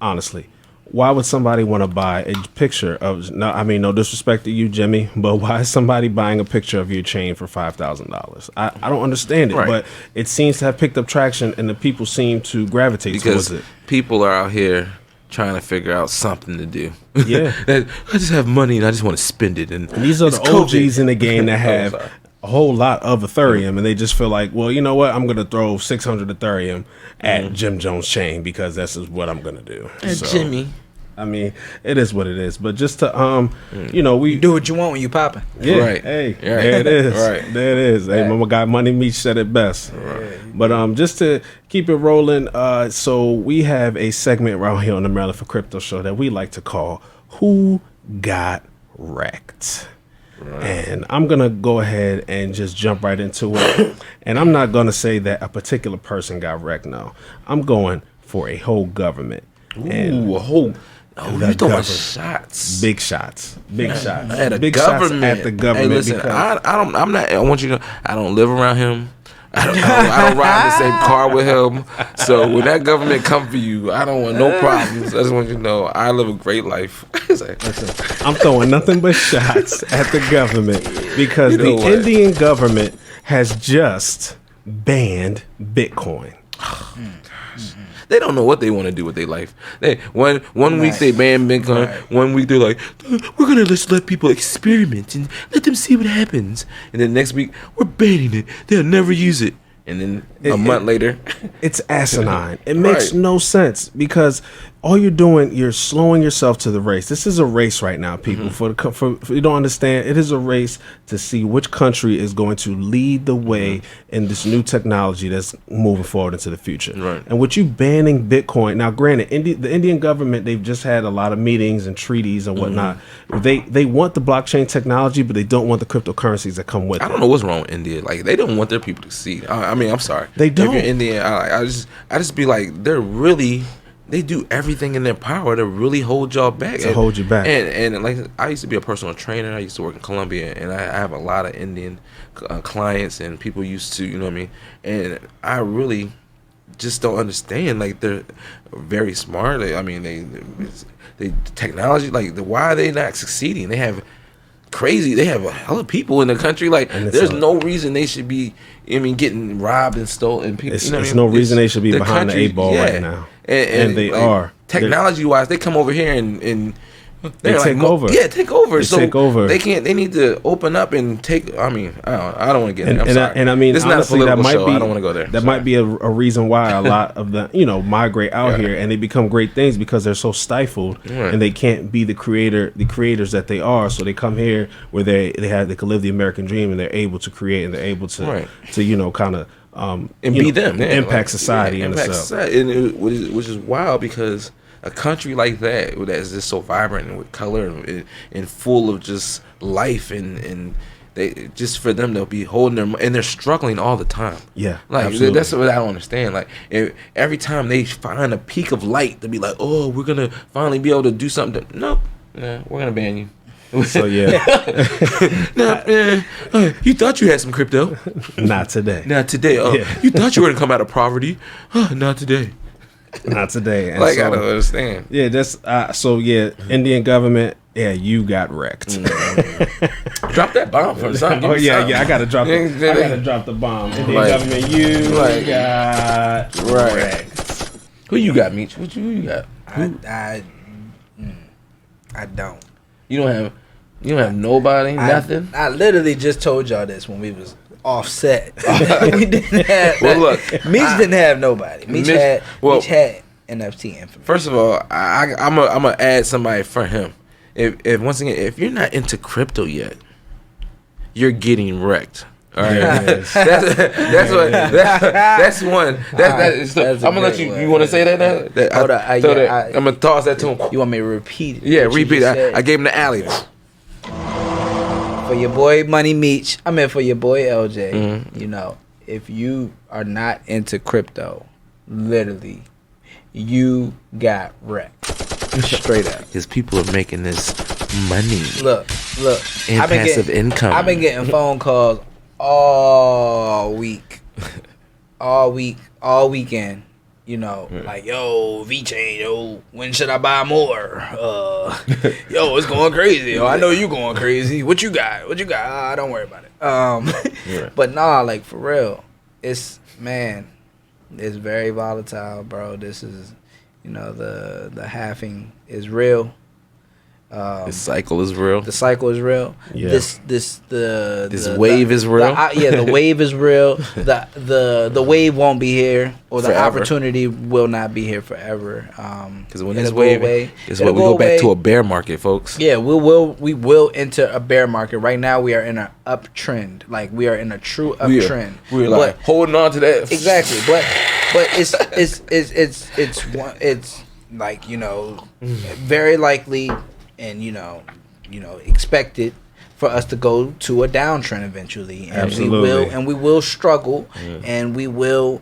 Speaker 1: honestly, why would somebody want to buy a picture of, no disrespect to you, Jimmy, but why is somebody buying a picture of your chain for $5,000? I don't understand it, but it seems to have picked up traction and the people seem to gravitate towards it.
Speaker 4: People are out here trying to figure out something to do.
Speaker 1: Yeah.
Speaker 4: I just have money and I just want to spend it. And
Speaker 1: these are the OGs in the game that have a whole lot of Ethereum, and they just feel like, well, you know what? I'm going to throw 600 Ethereum at Jim Jones' chain because this is what I'm going to do. So,
Speaker 4: Jimmy.
Speaker 1: I mean, it is what it is. But just to, we
Speaker 2: do what you want when you popping.
Speaker 1: Yeah.
Speaker 4: Right.
Speaker 1: Hey, there it is.
Speaker 4: Right.
Speaker 1: There it is. Hey, my guy Money Meech said it best.
Speaker 4: Right.
Speaker 1: But just to keep it rolling, so we have a segment around here on the Maryland4Crypto show that we like to call Who Got Wrecked? Right. And I'm going to go ahead and just jump right into it. And I'm not going to say that a particular person got wrecked, no. I'm going for a whole government.
Speaker 4: Ooh, a whole... Oh,
Speaker 1: The
Speaker 4: you throwing
Speaker 1: government.
Speaker 4: shots.
Speaker 1: Big shots. Big shots.
Speaker 4: At the
Speaker 1: Big
Speaker 4: government.
Speaker 1: shots at the government.
Speaker 4: Hey, listen,
Speaker 1: because
Speaker 4: I don't. I'm not. I want you to. I don't live around him. I don't ride in the same car with him. So when that government come for you, I don't want no problems. I just want you to know I live a great life.
Speaker 1: listen, I'm throwing nothing but shots at the government because
Speaker 4: You know
Speaker 1: the
Speaker 4: what?
Speaker 1: Indian government has just banned Bitcoin.
Speaker 4: They don't know what they want to do with their life. They one week they ban Bitcoin.
Speaker 2: Right.
Speaker 4: 1 week they're like, we're gonna just let people experiment and let them see what happens. And then next week we're banning it. They'll never use it. And then a month later,
Speaker 1: It's asinine. It makes
Speaker 4: Right.
Speaker 1: no sense because all you're doing, you're slowing yourself to the race. This is a race right now, people. For you don't understand, it is a race to see which country is going to lead the way in this new technology that's moving forward into the future.
Speaker 4: Right.
Speaker 1: And with you banning Bitcoin, now granted, the Indian government, they've just had a lot of meetings and treaties and whatnot. They want the blockchain technology, but they don't want the cryptocurrencies that come with
Speaker 4: I
Speaker 1: it.
Speaker 4: don't know what's wrong with India. Like they don't want their people to succeed. I mean, I'm sorry.
Speaker 1: They
Speaker 4: If
Speaker 1: don't.
Speaker 4: you're Indian, I just be like, they do everything in their power to really hold y'all back.
Speaker 1: To hold you back.
Speaker 4: And like I used to be a personal trainer. I used to work in Colombia, and I have a lot of Indian clients and people used to, you know what I mean. And I really just don't understand. Like they're very smart. They technology. Like why are they not succeeding? They have a hell of people in the country. Like
Speaker 1: And it's
Speaker 4: there's
Speaker 1: a-
Speaker 4: no reason they should be. I mean, getting robbed and stolen. People,
Speaker 1: It's,
Speaker 4: you know what
Speaker 1: it's
Speaker 4: I mean?
Speaker 1: no reason they should be
Speaker 4: the
Speaker 1: behind the
Speaker 4: country-
Speaker 1: 8 ball
Speaker 4: yeah.
Speaker 1: right now.
Speaker 4: And
Speaker 1: they
Speaker 4: like,
Speaker 1: are.
Speaker 4: technology wise. They come over here and
Speaker 1: They
Speaker 4: they're
Speaker 1: take over.
Speaker 4: Yeah, take over.
Speaker 1: They
Speaker 4: so
Speaker 1: take over.
Speaker 4: They can't. They need to open up and take. I mean, I don't want to get there. I'm
Speaker 1: And
Speaker 4: sorry.
Speaker 1: I mean,
Speaker 4: this is not a
Speaker 1: honestly,
Speaker 4: political
Speaker 1: that might
Speaker 4: show.
Speaker 1: be.
Speaker 4: I don't want to go there.
Speaker 1: That might be a reason why a lot of the migrate out here and they become great things because they're so stifled
Speaker 4: Right.
Speaker 1: and they can't be the creators that they are. So they come here where they can live the American dream and they're able to create and they're able to
Speaker 4: Right.
Speaker 1: kind of
Speaker 4: and be them. Yeah,
Speaker 1: impact society in
Speaker 4: impact
Speaker 1: itself.
Speaker 4: society. And which is wild because a country like that is just so vibrant and with color and full of just life and they just for them to be holding them and they're struggling all the time.
Speaker 1: Yeah,
Speaker 4: like
Speaker 1: absolutely.
Speaker 4: that's what I don't understand. Like every time they find a peak of light, to be like, oh, we're gonna finally be able to do something. Nope, we're gonna ban you.
Speaker 1: So yeah,
Speaker 4: You thought you had some crypto.
Speaker 1: not today.
Speaker 4: Not today.
Speaker 1: Yeah.
Speaker 4: You thought you were gonna come out of poverty. Not today.
Speaker 1: Not today. And
Speaker 4: Like
Speaker 1: so,
Speaker 4: I don't understand.
Speaker 1: Yeah, that's Indian government. Yeah, you got wrecked.
Speaker 4: Drop that bomb for something. Give
Speaker 1: Oh
Speaker 4: me
Speaker 1: yeah,
Speaker 4: something.
Speaker 1: yeah. I gotta drop.
Speaker 4: Yeah,
Speaker 1: I gotta drop the bomb. Indian
Speaker 4: Like-
Speaker 1: government, you
Speaker 4: like-
Speaker 1: got
Speaker 4: Right.
Speaker 1: wrecked.
Speaker 4: Who you got, Meech? Who you got?
Speaker 2: I don't.
Speaker 4: You don't have nobody, nothing.
Speaker 2: I literally just told y'all this when we was offset. We didn't have.
Speaker 4: Well, look,
Speaker 2: Meech didn't have nobody. Meech had NFT information.
Speaker 4: First of all, I'm gonna add somebody for him. If once again, if you're not into crypto yet, you're getting wrecked. All right,
Speaker 1: Yes.
Speaker 4: that's one.
Speaker 2: That's a
Speaker 4: I'm gonna let
Speaker 2: great
Speaker 4: you.
Speaker 2: one.
Speaker 4: You want to say that now?
Speaker 2: Hold on,
Speaker 4: I'm gonna toss that to him.
Speaker 2: You want me to repeat it?
Speaker 4: Yeah,
Speaker 2: What you
Speaker 4: repeat
Speaker 2: just
Speaker 4: it.
Speaker 2: said?
Speaker 4: I gave him the alley.
Speaker 2: For your boy Money Meech, I mean for your boy LJ.
Speaker 4: Mhm.
Speaker 2: You know, if you are not into crypto, literally, you got wrecked. Straight up.
Speaker 4: Because people are making this money
Speaker 2: Look.
Speaker 4: and
Speaker 2: I've been
Speaker 4: passive
Speaker 2: getting-
Speaker 4: income.
Speaker 2: I've been getting phone calls all weekend. You know, like, yo, V-Chain, yo, when should I buy more? Yo, it's going crazy. Yo, I know you going crazy. What you got? Don't worry about it.
Speaker 4: Yeah.
Speaker 2: But nah, like, for real, it's very volatile, bro. This is, the halving is real.
Speaker 4: The cycle is real.
Speaker 2: The cycle is real.
Speaker 1: Yeah.
Speaker 2: This
Speaker 4: wave is real.
Speaker 2: The wave is real. The wave won't be here, or the
Speaker 4: Forever.
Speaker 2: opportunity will not be here forever.
Speaker 4: Because when
Speaker 2: it'll
Speaker 4: this
Speaker 2: go
Speaker 4: wave
Speaker 2: away.
Speaker 4: is
Speaker 2: It'll
Speaker 4: what we go back
Speaker 2: away.
Speaker 4: to a bear market, folks.
Speaker 2: Yeah, we will enter a bear market. Right now, we are in an uptrend. Like, we are in a true uptrend.
Speaker 4: We're like holding on to that.
Speaker 2: Exactly, but it's like, very likely and expected for us to go to a downtrend eventually, and
Speaker 1: Absolutely.
Speaker 2: we will struggle, and we will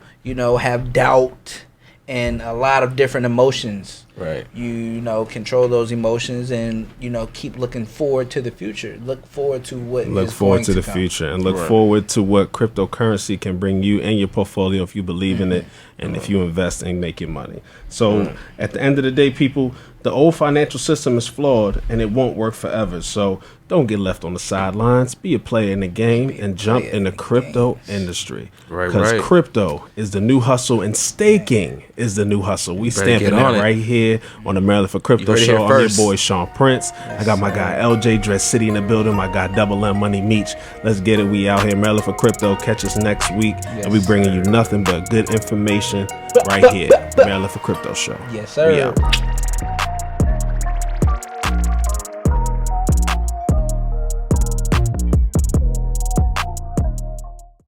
Speaker 2: have doubt, and a lot of different emotions.
Speaker 4: Right.
Speaker 2: You know, control those emotions, and you know, keep looking forward to the future. Look forward to what
Speaker 1: look
Speaker 2: is
Speaker 1: forward
Speaker 2: going
Speaker 1: to the
Speaker 2: come.
Speaker 1: future, and look
Speaker 4: Right.
Speaker 1: forward to what cryptocurrency can bring you and your portfolio if you believe in it and if you invest and make your money. So at the end of the day, people, the old financial system is flawed and it won't work forever. So don't get left on the sidelines. Be a player in the game and jump in the crypto industry.
Speaker 4: Right,
Speaker 1: Because
Speaker 4: right.
Speaker 1: crypto is the new hustle and staking is the new hustle. We
Speaker 4: better
Speaker 1: stamping
Speaker 4: get on
Speaker 1: that
Speaker 4: it.
Speaker 1: right here on the Maryland for Crypto
Speaker 4: You heard it
Speaker 1: show.
Speaker 4: here
Speaker 1: I'm your
Speaker 4: first.
Speaker 1: boy Sean Prince. I got my guy LJ Dress City in the building. My guy Double M Money Meech. Let's get it. We out here, Maryland for Crypto. Catch us next week, and we bringing you nothing but good information right here, Maryland for Crypto show.
Speaker 2: Yes, sir.
Speaker 1: We out.